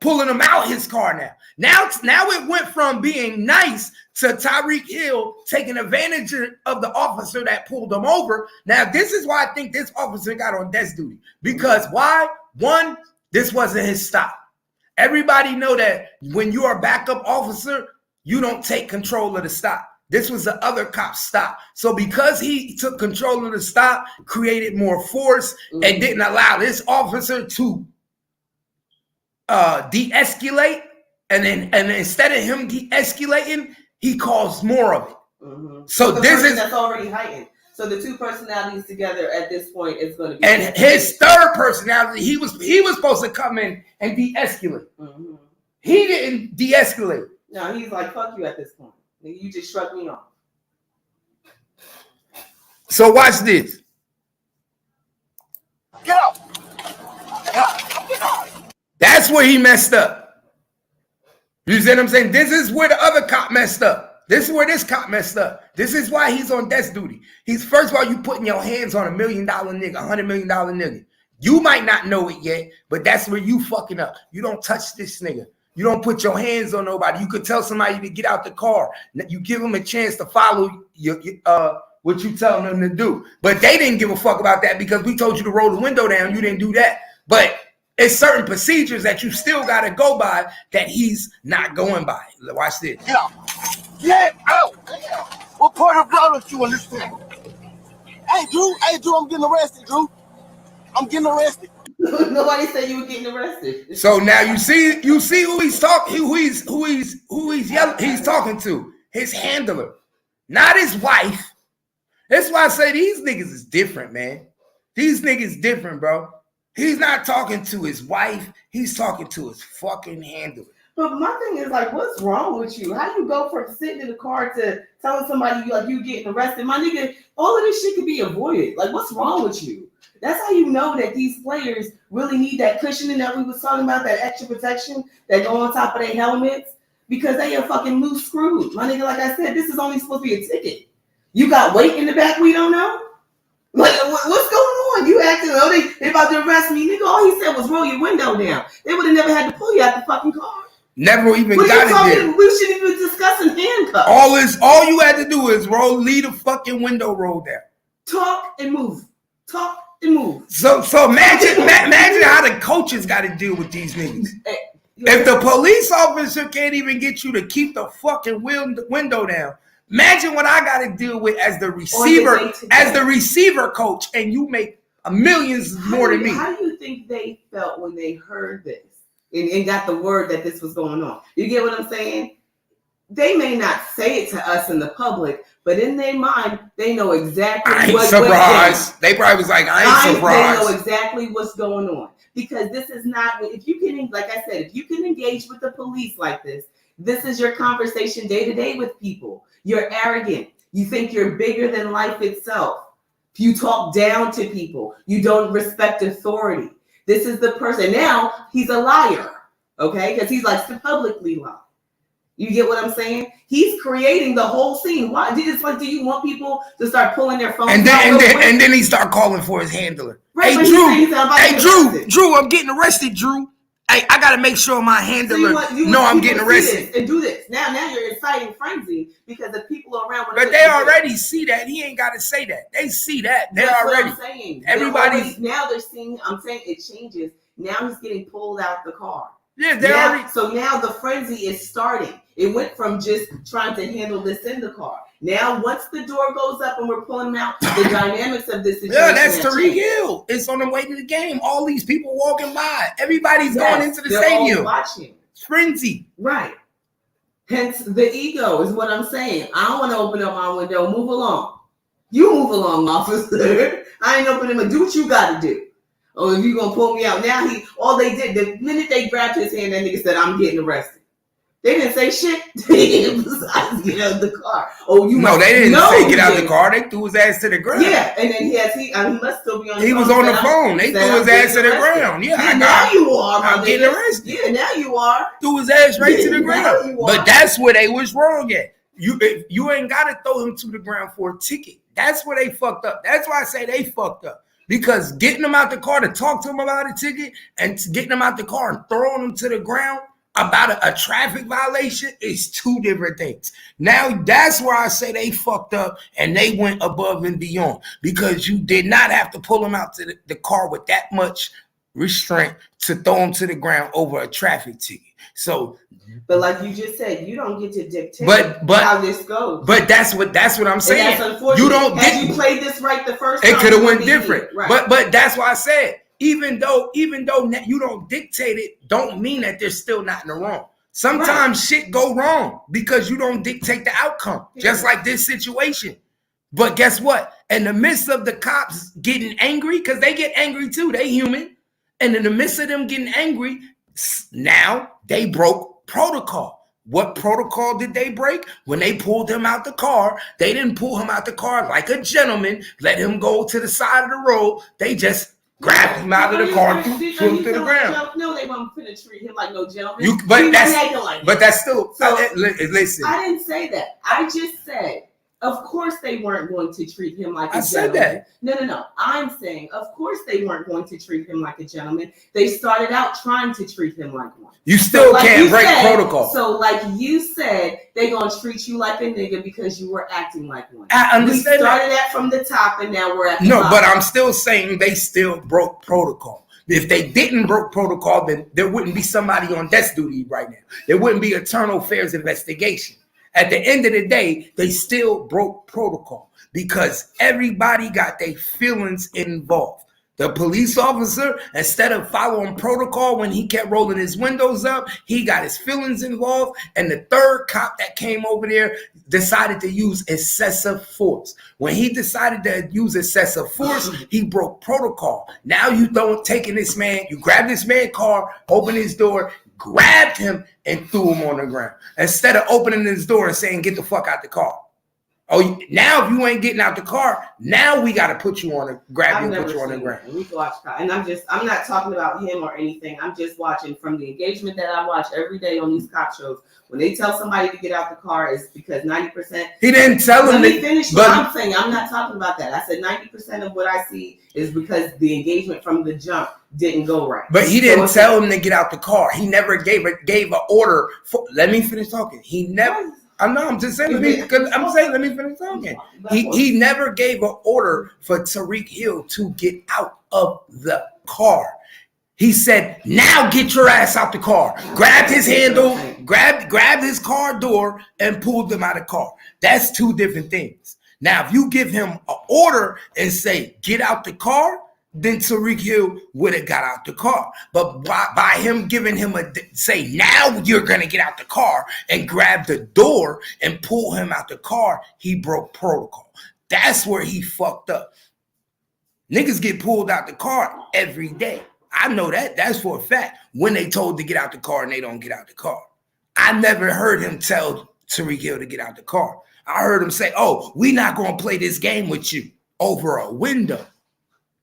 pulling him out his car Now it went from being nice to Tyreek Hill taking advantage of the officer that pulled him over. Now, this is why I think this officer got on desk duty. Because why? One, this wasn't his stop. Everybody know that when you are a backup officer, you don't take control of the stop. This was the other cop's stop. So because he took control of the stop, created more force and didn't allow this officer to de-escalate, and then instead of him de-escalating, he caused more of it. So this is that's already heightened. So the two personalities together at this point is going to be. And his third personality, he was supposed to come in and de-escalate. He didn't de-escalate. No, he's like, fuck you at this point. You just shrugged me off. So watch this. Get out. That's where he messed up. You see what I'm saying? This is where the other cop messed up. This is where this cop messed up. This is why he's on desk duty. He's, first of all, you putting your hands on $1 million nigga, $100 million nigga. You might not know it yet, but that's where you fucking up. You don't touch this nigga. You don't put your hands on nobody. You could tell somebody to get out the car. You give them a chance to follow what you telling them to do. But they didn't give a fuck about that because we told you to roll the window down. You didn't do that. But it's certain procedures that you still got to go by that he's not going by. Watch this. Get out. Get out. What part of blood don't you understand? Hey, Drew, I'm getting arrested, Drew. I'm getting arrested. Nobody said you were getting arrested. So now you see who he's talking, who he's yelling, he's talking to. His handler, not his wife. That's why I say these niggas is different, man. These niggas different, bro. He's not talking to his wife. He's talking to his fucking handler. But my thing is like, what's wrong with you? How do you go from sitting in the car to telling somebody you getting arrested? My nigga, all of this shit could be avoided. Like, what's wrong with you? That's how you know that these players really need that cushioning that we was talking about, that extra protection that go on top of their helmets, because they are fucking loose screwed. My nigga, like I said, this is only supposed to be a ticket. You got weight in the back we don't know? Like, what's going on? You acting, they about to arrest me. Nigga, all he said was roll your window down. They would have never had to pull you out the fucking car. Never even got it there. We shouldn't even be discussing handcuffs. All you had to do is leave the fucking window roll down. Talk and move. Talk and move. So imagine how the coaches got to deal with these niggas. If the police officer can't even get you to keep the fucking window down, imagine what I got to deal with as the receiver coach, and you make millions more than me. How do you think they felt when they heard this and got the word that this was going on? You get what I'm saying? They may not say it to us in the public, but in their mind, they know exactly what's going on. I ain't surprised. They probably was like, I ain't surprised. They know exactly what's going on. Because this is not, if you can, like I said, if you can engage with the police like this, this is your conversation day to day with people. You're arrogant. You think you're bigger than life itself. You talk down to people. You don't respect authority. This is the person. Now he's a liar, okay? Because he likes to publicly lie. You get what I'm saying? He's creating the whole scene. Why? Do you want people to start pulling their phones? And then he start calling for his handler. Right, Hey, Drew, I'm getting arrested, Drew. Hey, I gotta make sure my handler I'm getting arrested. And do this. Now you're inciting frenzy because the people around. But they already see that. He ain't gotta say that. They see that. They're already. What I'm saying. Everybody. Now they're seeing. I'm saying it changes. Now he's getting pulled out the car. Yeah, they're already. So now the frenzy is starting. It went from just trying to handle this in the car. Now, once the door goes up and we're pulling him out, the dynamics of this situation. Yeah, that's Tyreek Hill. It's on the way to the game. All these people walking by. Everybody's going into the stadium. All watching. Frenzy. Right. Hence, the ego is what I'm saying. I don't want to open up my window. Move along. You move along, officer. I ain't opening my. Do what you got to do. Oh, if you gonna pull me out now, all they did the minute they grabbed his hand, that nigga said, "I'm getting arrested." They didn't say shit. Besides, get out of the car. Oh, you no, they didn't say get out of the car. They threw his ass to the ground. Yeah, and then he must still be on. He was on the phone. They threw his ass to the ground. Yeah, now you are. I'm getting arrested. Yeah, now you are. Threw his ass right to the ground. But that's where they was wrong at. You ain't got to throw him to the ground for a ticket. That's where they fucked up. That's why I say they fucked up. because getting them out the car to talk to them about a ticket and getting them out the car and throwing them to the ground about a traffic violation is two different things. Now, that's where I say they fucked up and they went above and beyond, because you did not have to pull them out to the car with that much restraint to throw them to the ground over a traffic ticket. So, but like you just said, you don't get to dictate but how this goes. But that's what I'm saying. And that's unfortunate. You don't. Had you played this right the first time, it could have went different. Right. But that's why I said, even though you don't dictate it, don't mean that they're still not in the wrong. Sometimes shit go wrong because you don't dictate the outcome, just like this situation. But guess what? In the midst of the cops getting angry, because they get angry too, they human. And in the midst of them getting angry, now they broke protocol. What protocol did they break? When they pulled him out the car, they didn't pull him out the car like a gentleman, let him go to the side of the road. They just grabbed him out of the car and threw him to the ground. No, they weren't finna treat him like no gentleman. But that's still, so, listen. I didn't say that. I just said, of course they weren't going to treat him like a gentleman. I said that. No. I'm saying, of course they weren't going to treat him like a gentleman. They started out trying to treat him like one. You still can't break protocol. So like you said, they gonna treat you like a nigga because you were acting like one. I understand. We started that from the top and now we're at the bottom. But I'm still saying they still broke protocol. If they didn't break protocol, then there wouldn't be somebody on desk duty right now. There wouldn't be internal affairs investigation. At the end of the day, they still broke protocol because everybody got their feelings involved. The police officer, instead of following protocol when he kept rolling his windows up, he got his feelings involved. And the third cop that came over there decided to use excessive force. When he decided to use excessive force, he broke protocol. Now you taking this man, you grab this man's car, open his door, grabbed him and threw him on the ground. Instead of opening his door and saying, get the fuck out the car. Oh, now if you ain't getting out the car, now we got to put you on grab you and put you on the ground. We watch, and I'm not talking about him or anything. I'm just watching from the engagement that I watch every day on these cop shows. When they tell somebody to get out the car, it's because 90%. He didn't tell him. Let me finish what I'm saying. I'm not talking about that. I said 90% of what I see is because the engagement from the jump didn't go right. But he didn't tell him to get out the car. He never gave an order. Let me finish talking. He never. I'm just saying. Let me finish talking. He never gave an order for Tariq Hill to get out of the car. He said, "Now get your ass out the car." Grabbed his handle, grabbed his car door, and pulled him out of the car. That's two different things. Now, if you give him an order and say, "Get out the car," then Tariq Hill would have got out the car. But by him giving him say, "Now you're going to get out the car," and grab the door and pull him out the car, he broke protocol. That's where he fucked up. Niggas get pulled out the car every day. I know that. That's for a fact. When they told to get out the car and they don't get out the car. I never heard him tell Tariq Hill to get out the car. I heard him say, "Oh, we're not going to play this game with you over a window."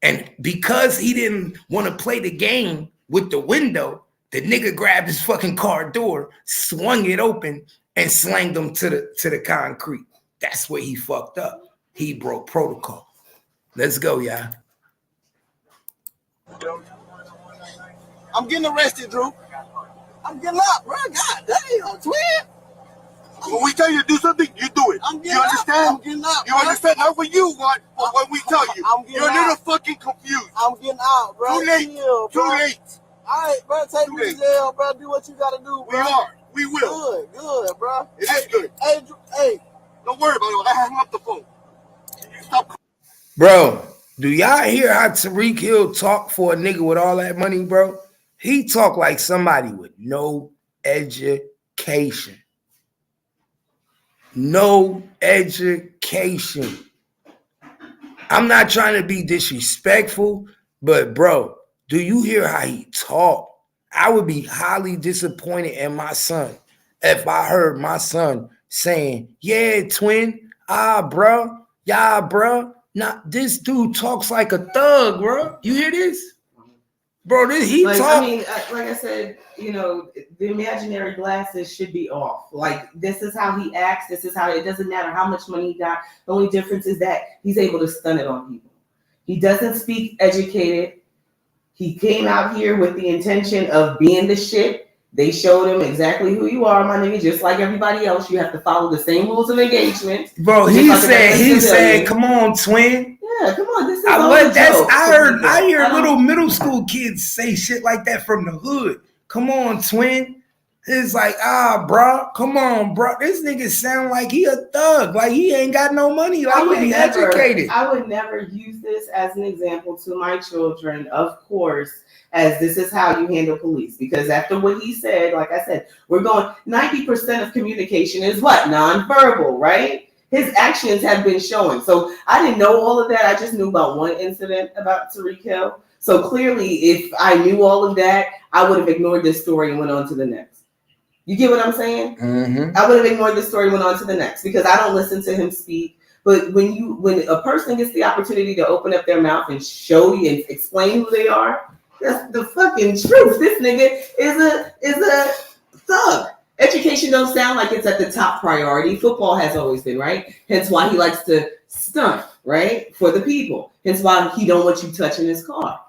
And because he didn't want to play the game with the window, the nigga grabbed his fucking car door, swung it open, and slanged him to the concrete. That's where he fucked up. He broke protocol. Let's go, y'all. I'm getting arrested, Drew. I'm getting up, bro. God damn, twin. When we tell you to do something, you do it. You understand? I'm getting up. You understand? Not what you want, but what we tell you. You're a little fucking confused. I'm getting out, bro. Too late. Too late. All right, bro. Take me to jail, bro. Do what you gotta do, bro. We are. We will. Good, bro. It is good. Hey. Don't worry about it. I hung up the phone. You stop. Bro, do y'all hear how Tariq Hill talk for a nigga with all that money, bro? He talk like somebody with no education. No education. I'm not trying to be disrespectful, but bro, do you hear how he talk? I would be highly disappointed in my son if I heard my son saying, "Yeah, twin, bro, yeah, bro." Nah, this dude talks like a thug, bro. You hear this? Bro, he talk. I mean, like I said, you know, the imaginary glasses should be off. Like, this is how he acts. This is how it doesn't matter how much money he got. The only difference is that he's able to stun it on people. He doesn't speak educated. He came out here with the intention of being the shit. They showed him exactly who you are, my nigga. Just like everybody else, you have to follow the same rules of engagement. Bro, he said, come on, twin. Yeah, come on. This is I hear little middle school kids say shit like that from the hood. Come on, twin. It's like, bro, come on, bro. This nigga sound like he a thug. Like he ain't got no money. Like he educated. I would never use this as an example to my children, of course, as this is how you handle police. Because after what he said, like I said, we're going 90% of communication is what? Nonverbal, right? His actions have been showing. So I didn't know all of that. I just knew about one incident about Tariq Hill. So clearly, if I knew all of that, I would have ignored this story and went on to the next. You get what I'm saying? Mm-hmm. I would have ignored this story and went on to the next because I don't listen to him speak. But when a person gets the opportunity to open up their mouth and show you and explain who they are, that's the fucking truth. This nigga is a thug. Education don't sound like it's at the top priority. Football has always been, right? Hence why he likes to stunt, right? For the people. Hence why he don't want you touching his car.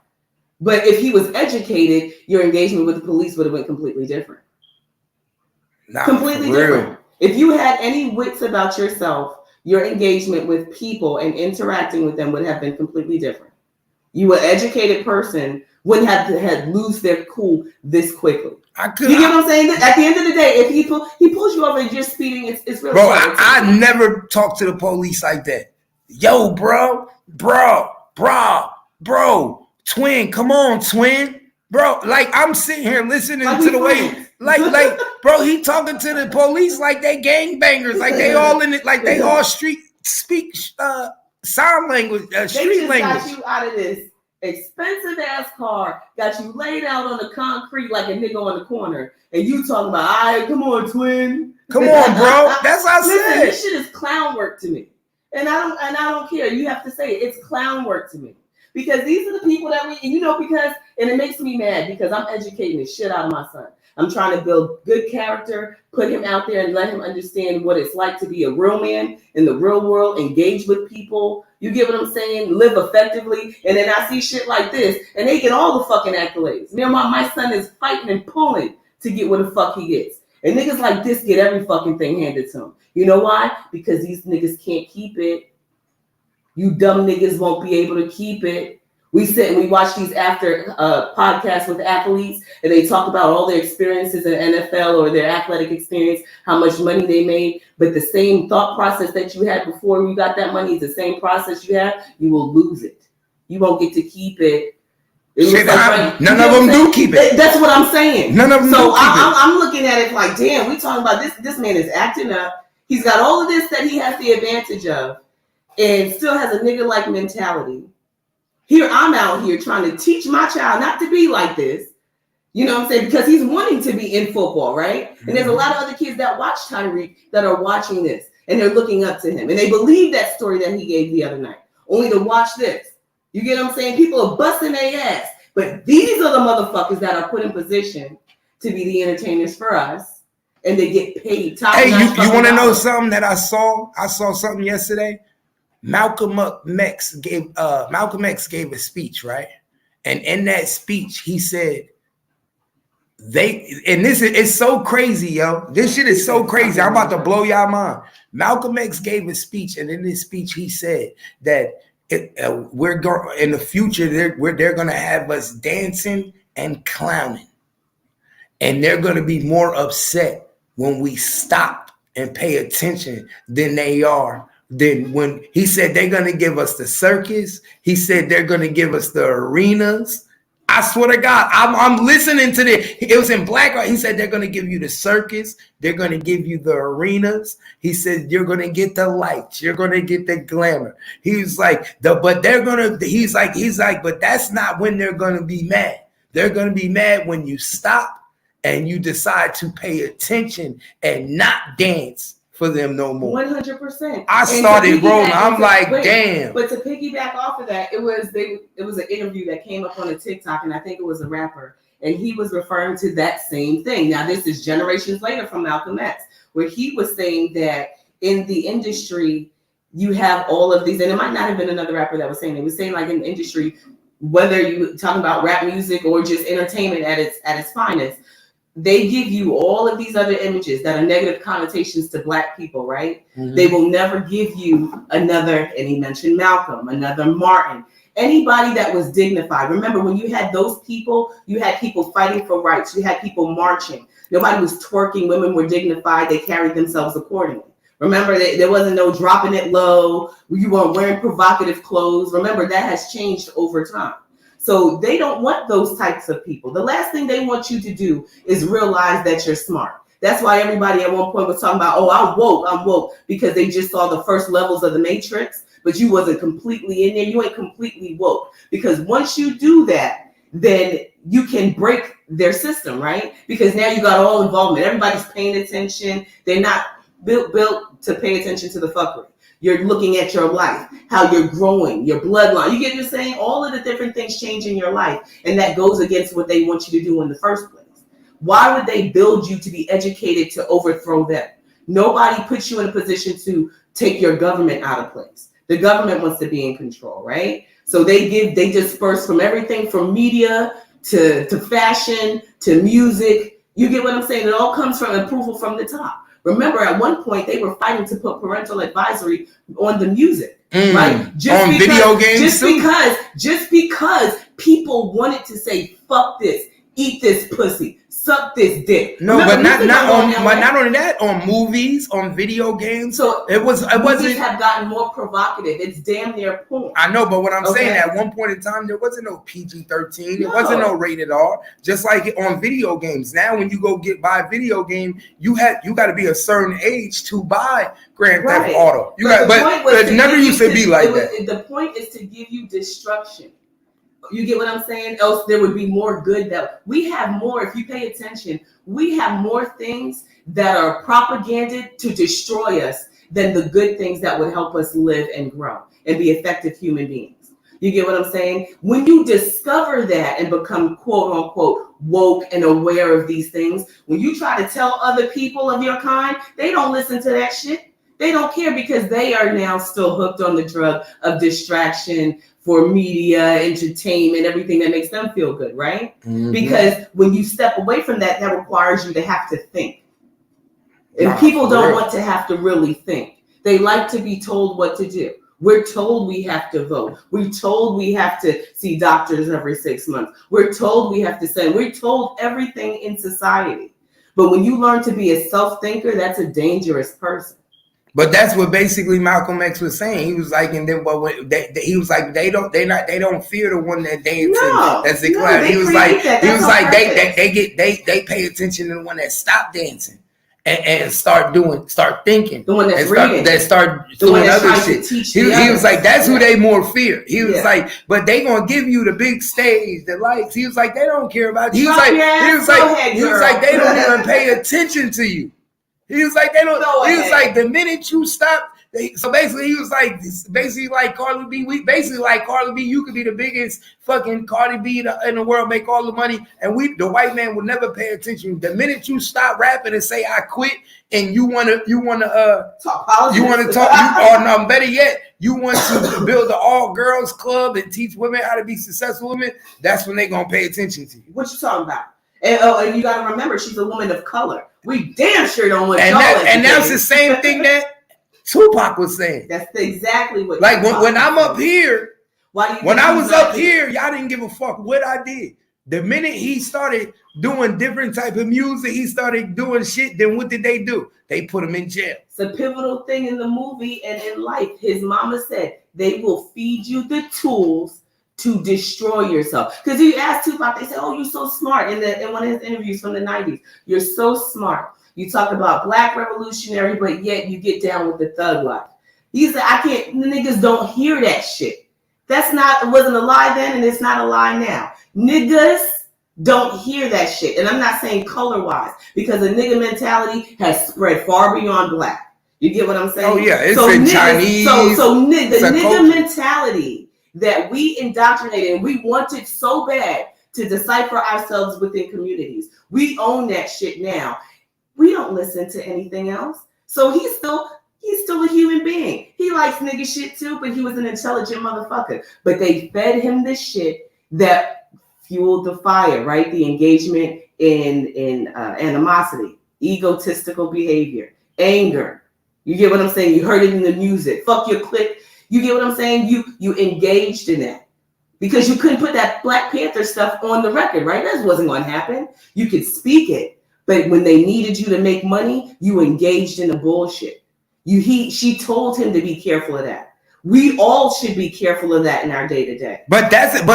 But if he was educated, your engagement with the police would have been completely different. Completely different. If you had any wits about yourself, your engagement with people and interacting with them would have been completely different. You an educated person wouldn't have to lose their cool this quickly. You get what I'm saying? At the end of the day, if he pulls you over and you're speeding, it's really bro. I never talk to the police like that. Yo, bro, twin, come on, twin. Bro, like I'm sitting here listening to the way, like, bro, he talking to the police like they gangbangers, like they all in it, like they all speak sign language, street language. Got you out of this expensive ass car, got you laid out on the concrete like a nigga on the corner, and you talking about, all right, come on, twin, come on, bro. That's what I said. This shit is clown work to me, and I don't care. You have to say it. It's clown work to me. Because these are the people that and it makes me mad because I'm educating the shit out of my son. I'm trying to build good character, put him out there and let him understand what it's like to be a real man in the real world, engage with people. You get what I'm saying? Live effectively. And then I see shit like this and they get all the fucking accolades. My son is fighting and pulling to get what the fuck he gets. And niggas like this get every fucking thing handed to them. You know why? Because these niggas can't keep it. You dumb niggas won't be able to keep it. We sit and we watch these after podcasts with athletes, and they talk about all their experiences in the NFL or their athletic experience, how much money they made. But the same thought process that you had before you got that money is the same process you have. You will lose it. You won't get to keep it. None of them do keep it. That's what I'm saying. None of them do keep it. I'm looking at it like, damn, we talking about this. This man is acting up. He's got all of this that he has the advantage of. And still has a nigga-like mentality. Here, I'm out here trying to teach my child not to be like this. You know what I'm saying? Because he's wanting to be in football, right? And there's a lot of other kids that watch Tariq that are watching this. And they're looking up to him. And they believe that story that he gave the other night. Only to watch this. You get what I'm saying? People are busting their ass. But these are the motherfuckers that are put in position to be the entertainers for us. And they get paid. Hey, you want to know something that I saw? I saw something yesterday. Malcolm X gave a speech, right? And in that speech, he said, it's so crazy, yo. This shit is so crazy. I'm about to blow y'all mind. Malcolm X gave a speech, and in this speech, he said that we're going in the future, they're going to have us dancing and clowning. And they're going to be more upset when we stop and pay attention than they are. Then when he said they're going to give us the circus, he said they're going to give us the arenas. I swear to God, I'm listening to this. It was in black. He said they're going to give you the circus. They're going to give you the arenas. He said you're going to get the lights. You're going to get the glamour. He's like, but that's not when they're going to be mad. They're going to be mad when you stop and you decide to pay attention and not dance for them no more. 100%. I started rolling. I'm like, damn. But to piggyback off of that, it was an interview that came up on a TikTok, and I think it was a rapper, and he was referring to that same thing. Now, this is generations later from Malcolm X, where he was saying that in the industry, you have all of these, and it might not have been another rapper that was saying it. It was saying like in the industry, whether you talking about rap music or just entertainment at its finest, they give you all of these other images that are negative connotations to Black people, right? Mm-hmm. They will never give you another, and he mentioned Malcolm, another Martin, anybody that was dignified. Remember, when you had those people, you had people fighting for rights, you had people marching. Nobody was twerking, women were dignified, they carried themselves accordingly. Remember, there wasn't no dropping it low, you weren't wearing provocative clothes. Remember, that has changed over time. So they don't want those types of people. The last thing they want you to do is realize that you're smart. That's why everybody at one point was talking about, oh, I'm woke, because they just saw the first levels of the Matrix, but you wasn't completely in there. You ain't completely woke. Because once you do that, then you can break their system, right? Because now you got all involvement. Everybody's paying attention. They're not built to pay attention to the fuckery. You're looking at your life, how you're growing, your bloodline. You get what I'm saying? All of the different things change in your life, and that goes against what they want you to do in the first place. Why would they build you to be educated to overthrow them? Nobody puts you in a position to take your government out of place. The government wants to be in control, right? So they disperse from everything from media to fashion to music. You get what I'm saying? It all comes from approval from the top. Remember, at one point, they were fighting to put parental advisory on the music, right? Video games just because people wanted to say, fuck this, eat this pussy, suck this dick. No, remember, but not only that, on movies, on video games. So movies have gotten more provocative. It's damn near porn. I know, but what I'm saying, at one point in time, there wasn't no PG-13. There wasn't no rated R. Just like on video games. Now, when you go buy a video game, you got to be a certain age to buy Grand Theft Auto. But it never used to be like that. The point is to give you destruction. You get what I'm saying? Else there would be more good that we have more. If you pay attention, we have more things that are propaganded to destroy us than the good things that would help us live and grow and be effective human beings. You get what I'm saying? When you discover that and become quote unquote woke and aware of these things, when you try to tell other people of your kind, they don't listen to that shit. They don't care because they are now still hooked on the drug of distraction for media, entertainment, everything that makes them feel good, right? Mm-hmm. Because when you step away from that, that requires you to have to think. And people don't want to have to really think. They like to be told what to do. We're told we have to vote. We're told we have to see doctors every 6 months. We're told we have to send. We're told everything in society. But when you learn to be a self-thinker, that's a dangerous person. But that's what basically Malcolm X was saying. He was like, and then he was like, they don't fear the one that dances. That's the class. He was like, they pay attention to the one that stopped dancing and start thinking. The one that's reading. That start doing other shit. He was like, that's who they more fear. He was like, but they gonna give you the big stage, the lights. He was like, they don't care about you. He was like, they don't even pay attention to you. He was like, they don't. He was like, the minute you stop. So basically, he was like, like Cardi B. Like Cardi B, you could be the biggest fucking Cardi B in the world, make all the money, and the white man will never pay attention. The minute you stop rapping and say I quit, and you wanna talk, or no, better yet, you want to build an all girls club and teach women how to be successful women. That's when they gonna pay attention to you. What you talking about? And you got to remember, she's a woman of color. We damn sure don't want y'all. And that's the same thing that Tupac was saying. That's exactly what. Like when I'm up here, when I was up here, y'all didn't give a fuck what I did. The minute he started doing different type of music, he started doing shit. Then what did they do? They put him in jail. It's a pivotal thing in the movie and in life. His mama said they will feed you the tools to destroy yourself. Because you ask Tupac, they say, oh, you're so smart. In one of his interviews from the 90s, you're so smart. You talk about black revolutionary, but yet you get down with the thug life. He said, niggas don't hear that shit. It wasn't a lie then, and it's not a lie now. Niggas don't hear that shit. And I'm not saying color-wise, because the nigga mentality has spread far beyond black. You get what I'm saying? Oh, yeah, it's in Chinese. The nigga mentality that we indoctrinated and we wanted so bad to decipher ourselves within communities. We own that shit now. We don't listen to anything else. So he's still He's still a human being. He likes nigga shit too, but he was an intelligent motherfucker. But they fed him this shit that fueled the fire, right? The engagement in animosity, egotistical behavior, anger. You get what I'm saying? You heard it in the music. Fuck your clique. You get what I'm saying? You engaged in that. Because you couldn't put that Black Panther stuff on the record, right? That wasn't going to happen. You could speak it, but when they needed you to make money, you engaged in the bullshit. She told him to be careful of that. We all should be careful of that in our day to day. But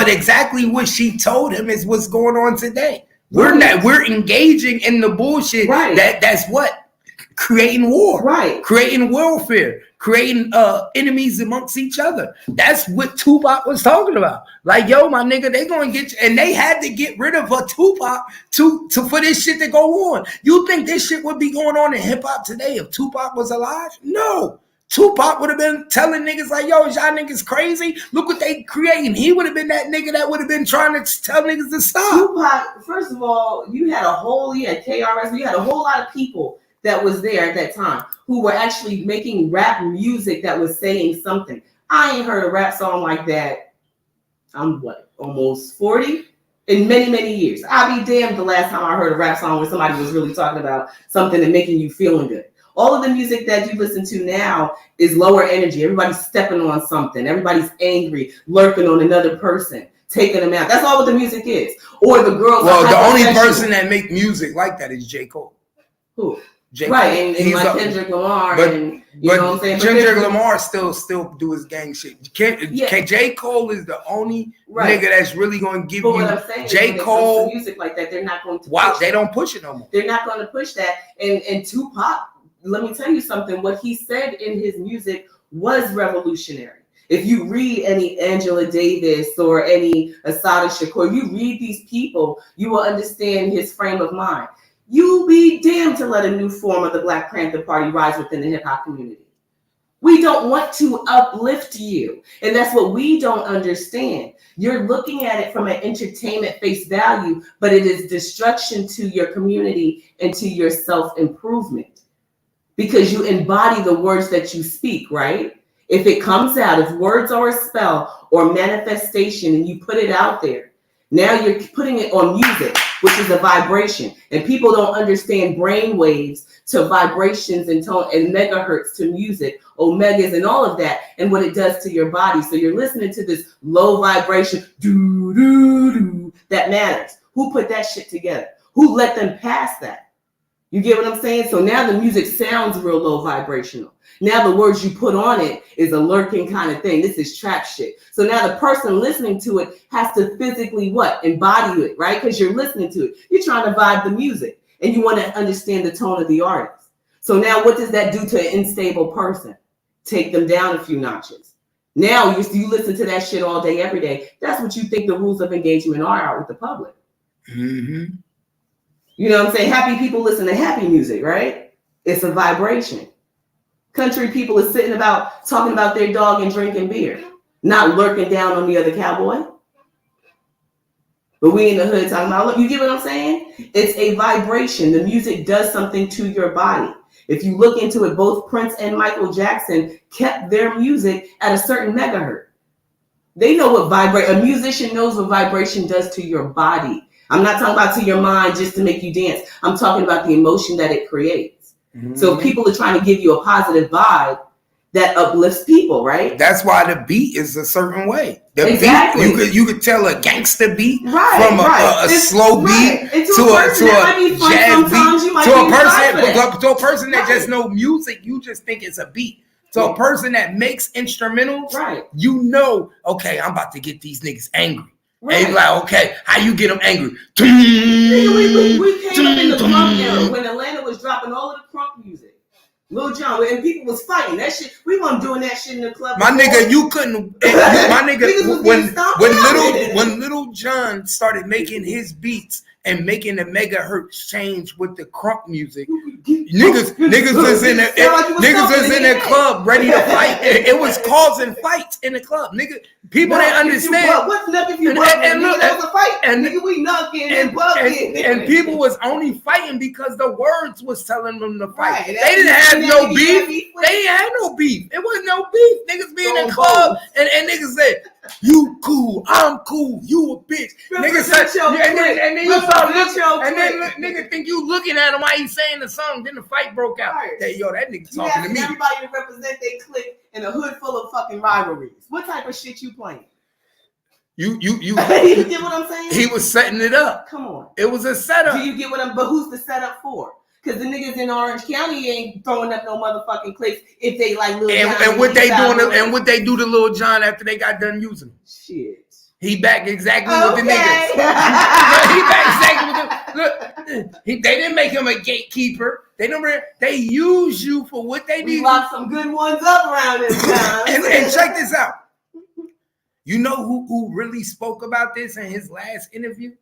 exactly what she told him is what's going on today. We're engaging in the bullshit. Right. That's what creating war. Right. Creating warfare. Creating enemies amongst each other. That's what Tupac was talking about. Like, yo, my nigga, they gonna get you, and they had to get rid of a Tupac for this shit to go on. You think this shit would be going on in hip hop today if Tupac was alive? No. Tupac would have been telling niggas like, yo, is y'all niggas crazy? Look what they creating. He would have been that nigga that would have been trying to tell niggas to stop. Tupac, first of all, you had KRS, you had a whole lot of people that was there at that time who were actually making rap music that was saying something. I ain't heard a rap song like that. I'm almost 40 in many, many years. I'll be damned the last time I heard a rap song where somebody was really talking about something and making you feeling good. All of the music that you listen to now is lower energy. Everybody's stepping on something. Everybody's angry, lurking on another person, taking them out. That's all what the music is. Or the girls. Well, the only person that make music like that is J. Cole. Who? J. Right, Cole. and like Kendrick Lamar, but, and you know what I'm saying. Kendrick Lamar still do his gang shit. J. Cole is the only nigga that's really going to give you. What I'm saying J. Cole music like that, they're not going to. Wow, they don't push it no more. They're not going to push that. And Tupac, let me tell you something. What he said in his music was revolutionary. If you read any Angela Davis or any Assata Shakur, you read these people, you will understand his frame of mind. You be damned to let a new form of the Black Panther Party rise within the hip hop community. We don't want to uplift you. And that's what we don't understand. You're looking at it from an entertainment face value, but it is destruction to your community and to your self-improvement. Because you embody the words that you speak, right? If it comes out, if words are a spell or manifestation and you put it out there, now you're putting it on music, which is a vibration. And people don't understand brain waves to vibrations and tone and megahertz to music, omegas and all of that, and what it does to your body. So you're listening to this low vibration, doo, doo, doo, that matters. Who put that shit together? Who let them pass that? You get what I'm saying? So now the music sounds real low vibrational. Now the words you put on it is a lurking kind of thing. This is trap shit. So now the person listening to it has to physically what? Embody it, right? Because you're listening to it. You're trying to vibe the music and you want to understand the tone of the artist. So now what does that do to an unstable person? Take them down a few notches. Now you listen to that shit all day, every day. That's what you think the rules of engagement are out with the public. Mm-hmm. You know what I'm saying? Happy people listen to happy music, right? It's a vibration. Country people are sitting about talking about their dog and drinking beer, not lurking down on the other cowboy. But we in the hood talking about, look, you get what I'm saying? It's a vibration. The music does something to your body. If you look into it, both Prince and Michael Jackson kept their music at a certain megahertz. They know what a musician knows what vibration does to your body. I'm not talking about to your mind just to make you dance. I'm talking about the emotion that it creates. Mm-hmm. So people are trying to give you a positive vibe that uplifts people, right? That's why the beat is a certain way. The exactly. beat, you could tell a gangster beat from a slow beat to a jazz beat to a person that just know music. You just think it's a beat. So a person that makes instrumentals, you know, okay, I'm about to get these niggas angry. Right. And you're like, okay, how you get them angry? We came up in the crunk era when Atlanta was dropping all of the crunk music. Lil Jon, and people was fighting that shit. We weren't doing that shit in the club. My nigga, you couldn't. My nigga, when Lil Jon started making his beats, and making the megahertz change with the crunk music. Niggas was in the club ready to fight. It was causing fights in the club. Nigga, people didn't understand. What's up if you bugging? And look, there was a fight. And nigga, we knocking and bugging. And people was only fighting because the words was telling them to fight. Right. They didn't have no beef. They ain't had no beef. It was no beef. Niggas be in the club and niggas said, "You cool, I'm cool, you a bitch." Niggas said, and then you start looking, and then nigga think you looking at him while he's saying the song. Then the fight broke out. Right. Hey, yo, that nigga talking to me. Everybody to represent their clique in a hood full of fucking rivalries. What type of shit you playing? You You get what I'm saying? He was setting it up. Come on. It was a setup. Do you get what I'm? But who's the setup for? Because the niggas in Orange County ain't throwing up no motherfucking cliques if they like Lil John. And what they doing? And what they do to Lil John after they got done using him? Shit. He back exactly with the niggas. He back exactly with them. Look, they didn't make him a gatekeeper. They use you for what they We need. locked some good ones up around this time. And check this out. You know who really spoke about this in his last interview?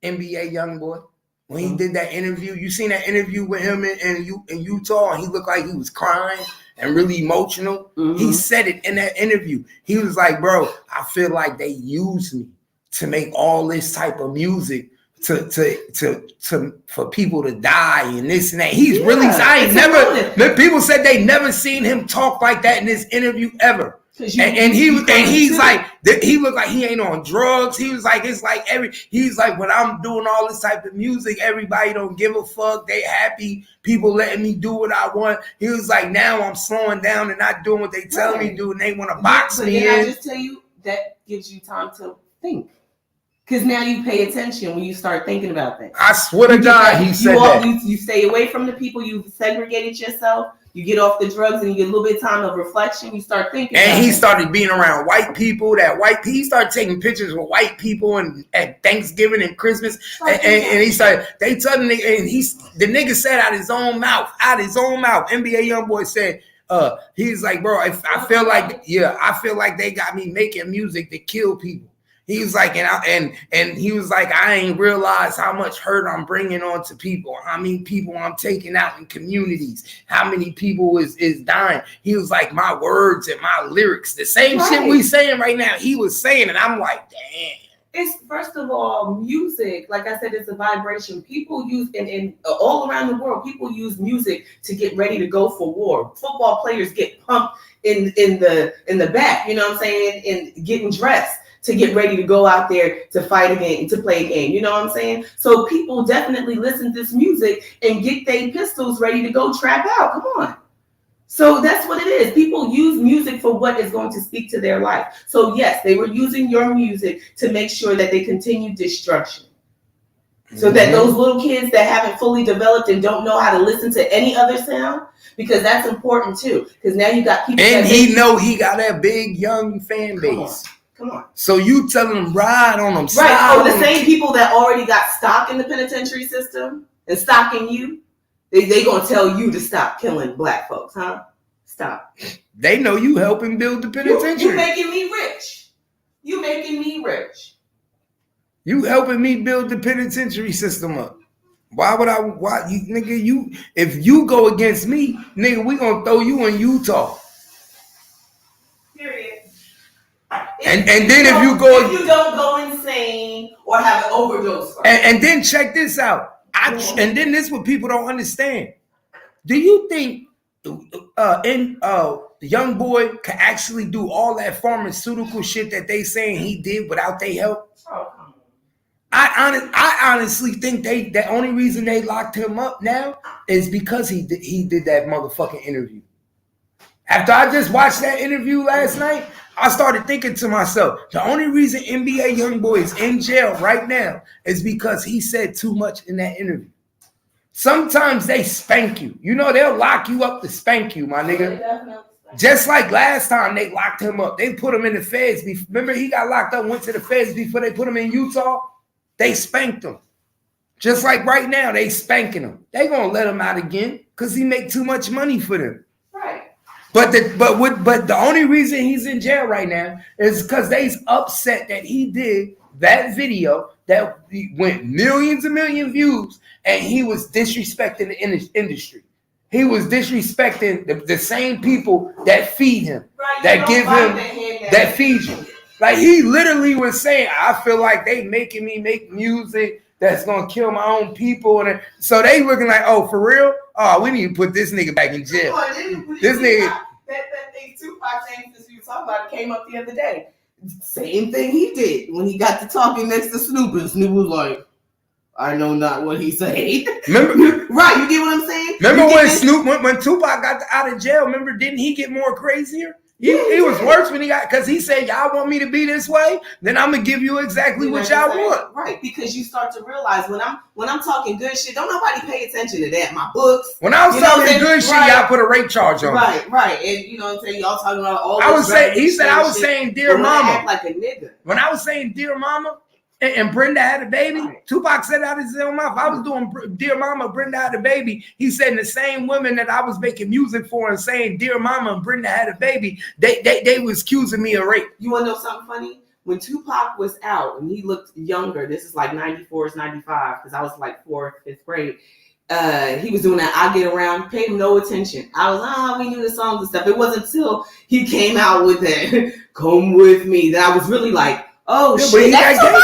NBA Youngboy. When he did that interview, you seen that interview with him in Utah, and he looked like he was crying and really emotional. Mm-hmm. He said it in that interview. He was like, "Bro, I feel like they use me to make all this type of music for people to die and this and that." He's really. I ain't never. People said they never seen him talk like that in this interview ever. And he's like, he looked like he ain't on drugs. He was like, it's like he's like, when I'm doing all this type of music, everybody don't give a fuck. They happy. People letting me do what I want. He was like, now I'm slowing down and not doing what they tell me to do, and they want to box me in. I just tell you, that gives you time to think. Because now you pay attention when you start thinking about things. I swear to God, he said that. You stay away from the people. You've segregated yourself. You get off the drugs and you get a little bit of time of reflection. You start thinking. And he started being around white people. He started taking pictures with white people and at Thanksgiving and Christmas. And he started. They told him, and the nigga said out his own mouth. NBA Youngboy said, he's like, bro, I feel like they got me making music to kill people. He was like, and he was like, I ain't realized how much hurt I'm bringing on to people, how many people I'm taking out in communities, how many people is dying. He was like, my words and my lyrics, the same shit we saying right now, he was saying, and I'm like, damn. It's, first of all, music, like I said, it's a vibration. People use, and all around the world, people use music to get ready to go for war. Football players get pumped in the back, you know what I'm saying, and getting dressed to get ready to go out there to fight a game, to play a game. You know what I'm saying? So people definitely listen to this music and get their pistols ready to go trap out. Come on. So that's what it is. People use music for what is going to speak to their life. So yes, they were using your music to make sure that they continue destruction. So that those little kids that haven't fully developed and don't know how to listen to any other sound, because that's important too. Because now you got people. And he got a big young fan base. Come on. So you telling them ride on them. Right. Oh, the same people that already got stock in the penitentiary system and stocking you, they gonna tell you to stop killing black folks, huh? Stop. They know you helping build the penitentiary. You making me rich. You making me rich. You helping me build the penitentiary system up. If you go against me, nigga, we gonna throw you in Utah. Period. And then if you don't go insane or have an overdose. And then check this out. And then this is what people don't understand. Do you think Youngboy could actually do all that pharmaceutical shit that they saying he did without their help? I honestly think the only reason they locked him up now is because he did that motherfucking interview. After I just watched that interview last night, I started thinking to myself, the only reason NBA Youngboy is in jail right now is because he said too much in that interview. Sometimes they spank you. You know, they'll lock you up to spank you, my nigga. Just like last time they locked him up. They put him in the feds. Remember, he got locked up, went to the feds before they put him in Utah? They spanked him. Just like right now, they spanking him. They gonna let him out again because he make too much money for them. Right. But the only reason he's in jail right now is because they's upset that he did that video that went millions and million views, and he was disrespecting the industry. He was disrespecting the same people that feed him, that give him, that feed you. Like he literally was saying, I feel like they making me make music that's gonna kill my own people, and so they looking like, oh, for real? Oh, we need to put this nigga back in jail. This nigga. That thing Tupac saying, since you were talking about it, came up the other day. Same thing he did when he got to talking next to Snoop, and Snoop was like, I know not what he said. Remember, right? You get what I'm saying? Remember when Snoop, when Tupac got out of jail? Remember, didn't he get more crazier? He was worse when he got, because he said, y'all want me to be this way, then I'm gonna give you exactly what y'all want. Right, because you start to realize when I'm talking good shit, don't nobody pay attention to that. My books. When I was talking good shit, y'all put a rape charge on me. Right, and you know what I'm saying? Y'all talking about all. I was saying, he said I was saying, dear mama. Act like a nigga. When I was saying, dear mama, and Brenda had a baby, right. Tupac said out of his own mouth, I was doing dear mama, Brenda had a baby. He said the same women that I was making music for and saying dear mama and Brenda had a baby, they was accusing me of rape. You want to know something funny? When Tupac was out and he looked younger, this is like 94, 95, because I was like 4th, 5th grade. He was doing that I Get Around, paid him no attention. I was, we knew the songs and stuff. It wasn't until he came out with that Come With Me that I was really like, oh yeah, shit, that's too much.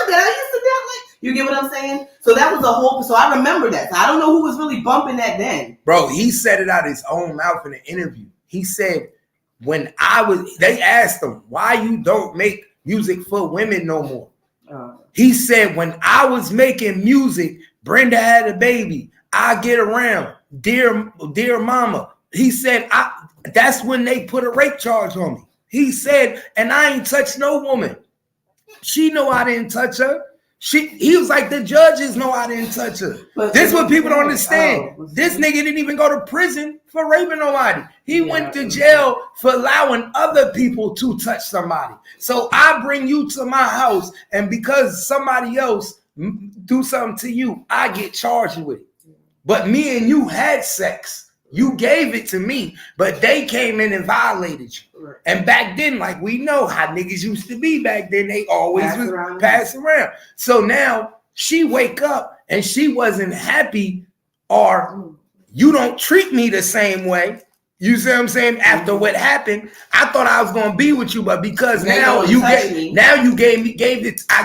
That I used to be like, you get what I'm saying? So that was a whole. So I remember that. So I don't know who was really bumping that then. Bro, he said it out his own mouth in an interview. He said, they asked him why you don't make music for women no more. He said, when I was making music, Brenda had a baby. I Get Around, dear mama. He said, that's when they put a rape charge on me. He said, and I ain't touched no woman. She know I didn't touch her. He was like, the judges know I didn't touch her. But this is what people don't understand. This nigga didn't even go to prison for raping nobody. He went to jail for allowing other people to touch somebody. So I bring you to my house, and because somebody else do something to you, I get charged with it. But me and you had sex. You gave it to me, but they came in and violated you. Right. And back then, like we know how niggas used to be back then, they always pass around. So now she wake up and she wasn't happy, or you don't treat me the same way. You see what I'm saying? After what happened, I thought I was gonna be with you, but because I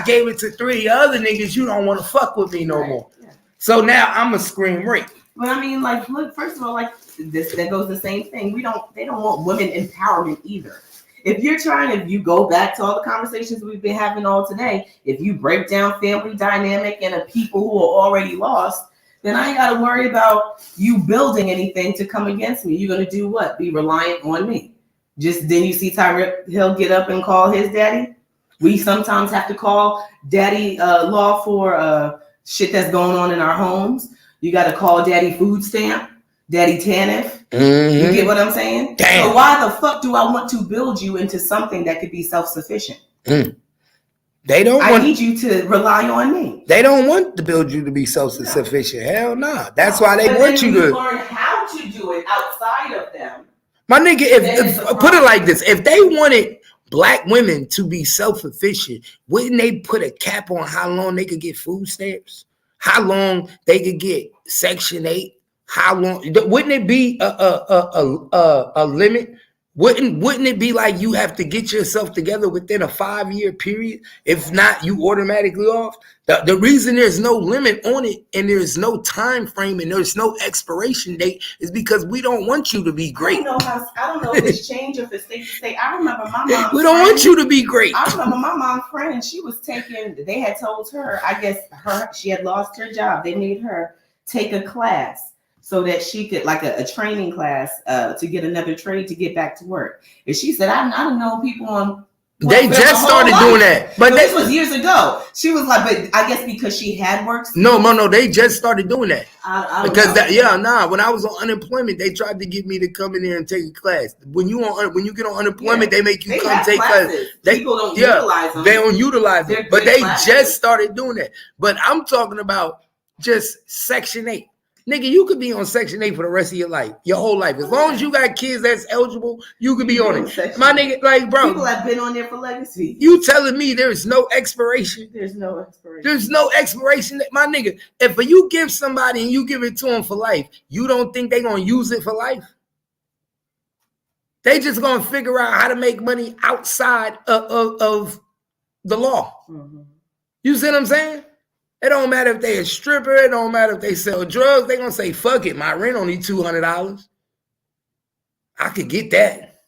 gave it to 3 other niggas, you don't want to fuck with me no more. Yeah. So now I'm a scream rape. But I mean, like, look, first of all, like this, that goes the same thing. They don't want women empowerment either. If you go back to all the conversations we've been having all today, if you break down family dynamic and the people who are already lost, then I ain't got to worry about you building anything to come against me. You're going to do what? Be reliant on me. Just then you see Tyreek Hill get up and call his daddy. We sometimes have to call daddy law for shit that's going on in our homes. You got to call daddy food stamp, daddy TANF. Mm-hmm. You get what I'm saying? Damn. So why the fuck do I want to build you into something that could be self-sufficient? Mm. I need you to rely on me. They don't want to build you to be self-sufficient. No. Hell no. Nah. That's why they want you to learn how to do it outside of them. My nigga, if put it like this, if they wanted black women to be self-sufficient, wouldn't they put a cap on how long they could get food stamps? How long they could get Section 8? How long? Wouldn't it be a limit? Wouldn't it be like you have to get yourself together within a 5-year period? If not, you automatically off. The reason there's no limit on it and there's no time frame and there's no expiration date is because we don't want you to be great. I don't know if it's changed or if it's state to state. I remember my mom. We don't want you to be great. I remember my mom's friend, and she was they had told her, I guess she had lost her job. They made her take a class so that she could, like a training class, to get another trade to get back to work. And she said, I don't know people on. They just started doing that, but this was years ago. She was like, but I guess because she had work. No, they just started doing that. When I was on unemployment, they tried to get me to come in there and take a class. When you get on unemployment, they make you come take classes. People don't utilize them. They don't utilize them, but they just started doing that. But I'm talking about just Section 8. Nigga, you could be on Section 8 for the rest of your life, your whole life. As long as you got kids that's eligible, you could be on it. My nigga, like, bro. People have been on there for legacy. You telling me there's no expiration? There's no expiration. There's no expiration. My nigga, if you give somebody and you give it to them for life, you don't think they going to use it for life? They just going to figure out how to make money outside of the law. Mm-hmm. You see what I'm saying? It don't matter if they a stripper. It don't matter if they sell drugs. They gonna say, fuck it, my rent only $200. I could get that.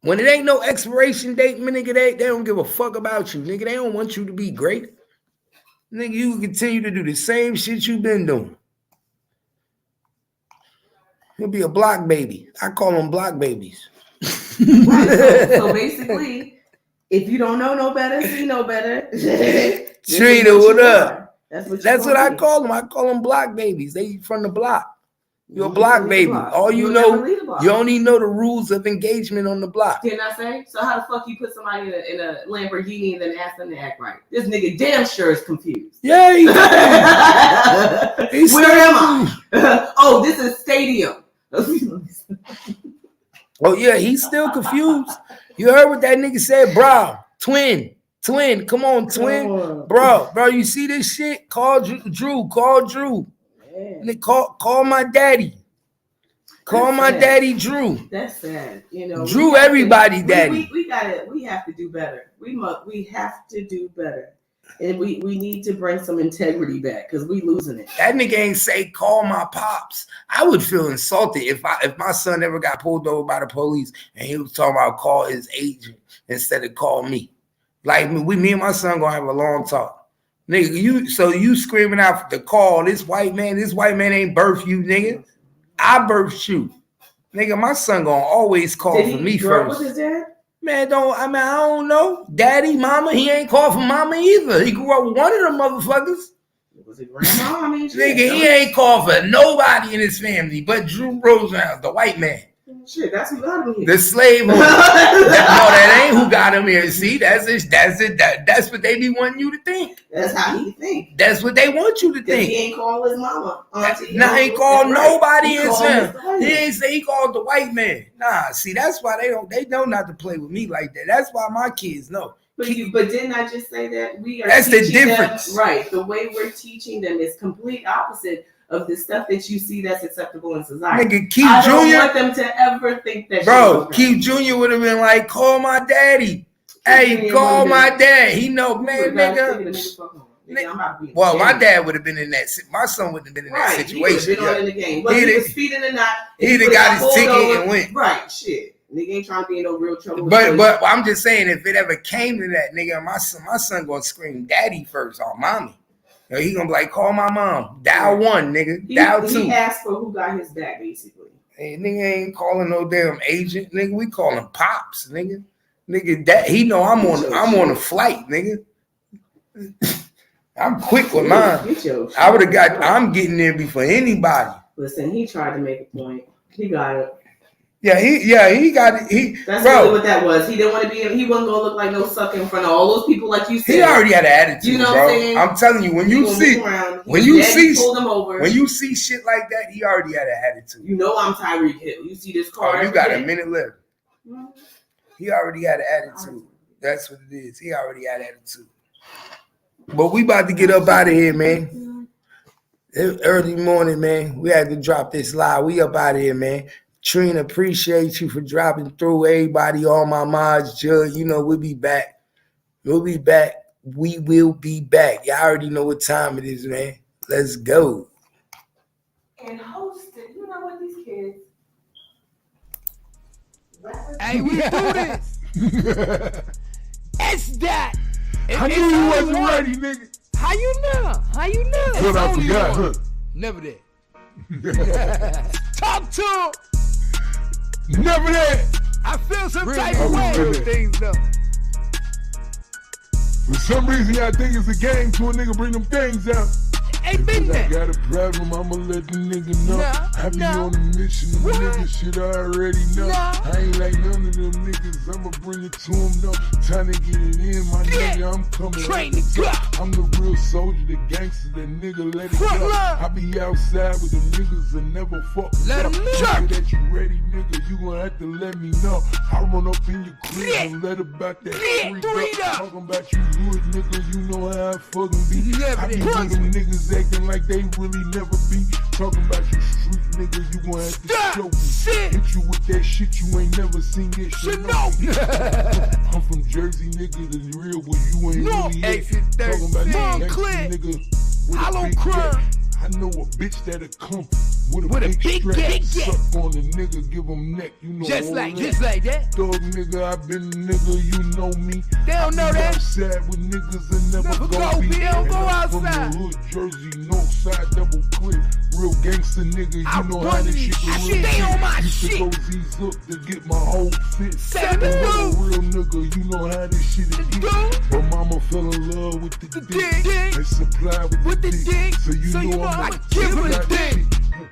When it ain't no expiration date, nigga, they don't give a fuck about you. Nigga, they don't want you to be great. Nigga, you continue to do the same shit you've been doing. You'll be a block baby. I call them block babies. Right, so basically, if you don't know no better, see no better. Trina, what up? That's what I call them. I call them block babies. They from the block. You're a block baby. All you know, you only know the rules of engagement on the block. Didn't I say? So how the fuck you put somebody in a Lamborghini and then ask them to act right? This nigga damn sure is confused. Yeah, he's where am I? Oh, this is stadium. Oh yeah, he's still confused. You heard what that nigga said, bro? Twin, come on, twin, bro. You see this shit? Call Drew. Man. Call my daddy. Call my daddy, Drew. That's sad. You know, Drew, everybody, daddy. We have to do better. We have to do better. And we need to bring some integrity back because we losing it. That nigga ain't say call my pops. I would feel insulted if my son ever got pulled over by the police and he was talking about call his agent instead of call me. Like me and my son gonna have a long talk. Nigga, you screaming out the call this white man ain't birthed you, nigga. I birthed you. Nigga, my son gonna always call for me first. With his dad? Man, I don't know. Daddy, mama, he ain't called for mama either. He grew up with one of them motherfuckers. Was it grandma? Nigga, he ain't called for nobody in his family but Drew Rosenhaus, the white man. Shit, that's who got him here. The slave owner. No, that ain't who got him here. See, that's it. That's what they be wanting you to think. That's how he think. That's what they want you to think. He ain't call his mama. He ain't called nobody in him. He ain't say he called the white man. Nah, see, that's why they know not to play with me like that. That's why my kids know. But didn't I just say that we are? That's the difference, them, right? The way we're teaching them is complete opposite of the stuff that you see that's acceptable in society. Nigga, Keith I Jr. don't want them to ever think that. Bro, Keith Jr. would have been like, call my daddy. Hey, call my dad. He know, man, nigga. Well, my dad would have been in that. My son wouldn't have been in that situation. He would have been in the game. Whether he was feeding or not, he'd have got his ticket and went. Right, shit. Nigga ain't trying to be in no real trouble. But I'm just saying, if it ever came to that, nigga, my son gonna scream daddy first on mommy. He gonna be like, call my mom. Dial 1, nigga. Dial 2. He asked for who got his back, basically. Hey, nigga ain't calling no damn agent, nigga. We call him pops, nigga. Nigga, that he know I'm on a flight, nigga. I'm quick with mine. I'm getting there before anybody. Listen, he tried to make a point. He got it. Yeah, he got it. That's really what that was. He didn't want to be. He wasn't gonna look like no sucker in front of all those people, like you said. He already had an attitude, you know bro. what I'm saying? I'm telling you, when you see shit like that, he already had an attitude. You know, I'm Tyreek Hill. You see this car? Oh, you got a minute left. He already had an attitude. That's what it is. He already had an attitude. But we about to get up out of here, man. Early morning, man. We had to drop this live. We up out of here, man. Trina, appreciate you for dropping through. Everybody, all my mods, Judge, you know, we'll be back. We will be back. Y'all already know what time it is, man. Let's go. And host it. You know what, these kids. Hey, we do this. It's that. I knew you wasn't ready, nigga. How you know? But I forgot, huh? Never that. Talk to him. Never that. I feel some type of way with things though. For some reason, y'all think it's a game to a nigga bring them things out. Ain't been I that. got a problem, I'ma let the nigga know. I be on the mission, the nigga shit I already know. I ain't like none of them niggas, I'ma bring it to them though. Time to get it in, my nigga, I'm coming. Train to go. I'm the real soldier, the gangster, the nigga, let it Front go. line. I be outside with them niggas and never fuck Let up. 'em know. Nigga that you ready, nigga, you gon' have to let me know. I run up in your crib and let about that freak up. Talking about you good, nigga, you know how I fucking be. Never I be did. with them niggas acting like they really never be. Talking about you street nigga, you gon' have to Stop. show me. Shit. Hit you with that shit you ain't never seen yet. You know. I'm from Jersey, nigga, the real where you ain't No, really at. exit Talking about 13, that gangsta clear. nigga with a Hollow big crumb. gat. I know a bitch that'll come with a With a big big strap. gat. Suck on the nigga, give him neck, you know Just all like that. that. Dog nigga, I been a nigga, you know me. They don't know I be that. outside with niggas and never Never go go be. be, they don't And go I'm from outside. the hood, Jersey, north side, double clip. Real gangster nigga, you I know run how this these shit shit. really Stay is. on my Used to shit. go Z's up to get my whole fit. Set the I'm a roof. real nigga, you know how this shit is. Go. But mama fell in love with the dick. dick. And supply with the dick. So you know I I'ma give her that the dick. shit.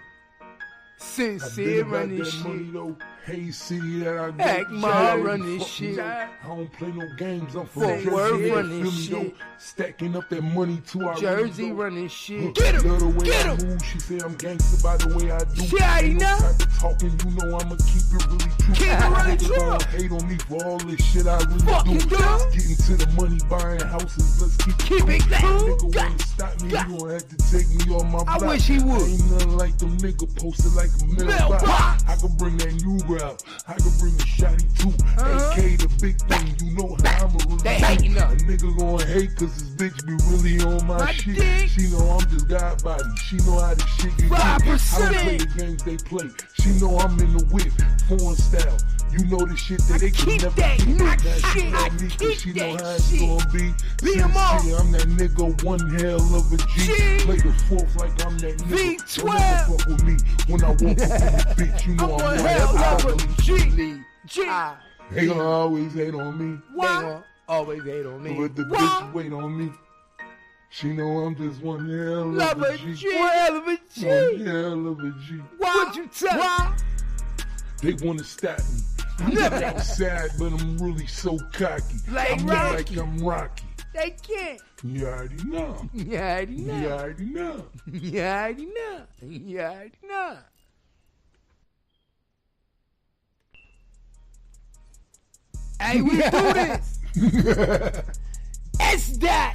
Sincere run this money shit. though. Hey, city that I Heck, go Ma to. run this Fuck shit. me, I don't play no games. I'm from Fort Jersey. Worth you run feel this me, shit. though? Stacking up that money too. I Jersey really running shit. Look, Get love the him. way Get I him. move. She say I'm gangster by the way I do. She already Ain't no know. type of talking, you know I'ma keep it really true. Keep it really Niggas true. gon' hate on me for all this shit I really Fuck do. you do. Getting to the money, buying houses. Let's keep Keep it cool. cool. Nigga Got- wanna stop me, got- you gon' have to take me on my I block. wish he would. Ain't nothing like them nigga posted like a mailbox. Mailbox. I can bring that new out. I can bring a shotty too. Uh-huh. AK the big thing, you know how I'ma really They do. hating A up. nigga gon' hate cause his bitch be really on my My shit. dick. She know I'm just God body. She know how this shit get 5%. I don't play the games they play. She know I'm in the whip, foreign style. You know the shit that they can keep never that keep. new Now shit. she I know me 'cause keep she know that how it's shit. gonna be. Beat 'em up. Sincere, I'm that nigga, one hell of a G. G. Play the fourth like I'm that nigga. V12. Don't ever fuck with me when I walk up in the bitch. You know I'm I'm one one hell of a G. G. They gonna always hate on me. They gon' always hate on me. But the Why? bitch wait on me. She know I'm just one hell Love of a a G. G. One hell of a G. One hell of a G. What you tell me? They wanna stop me. I'm Never. not outside, but I'm really so cocky. Like I'm Rocky. like I'm Rocky. They can't. You already know. You already You know. already know. You already know. You already know. Hey, we do this. It's that.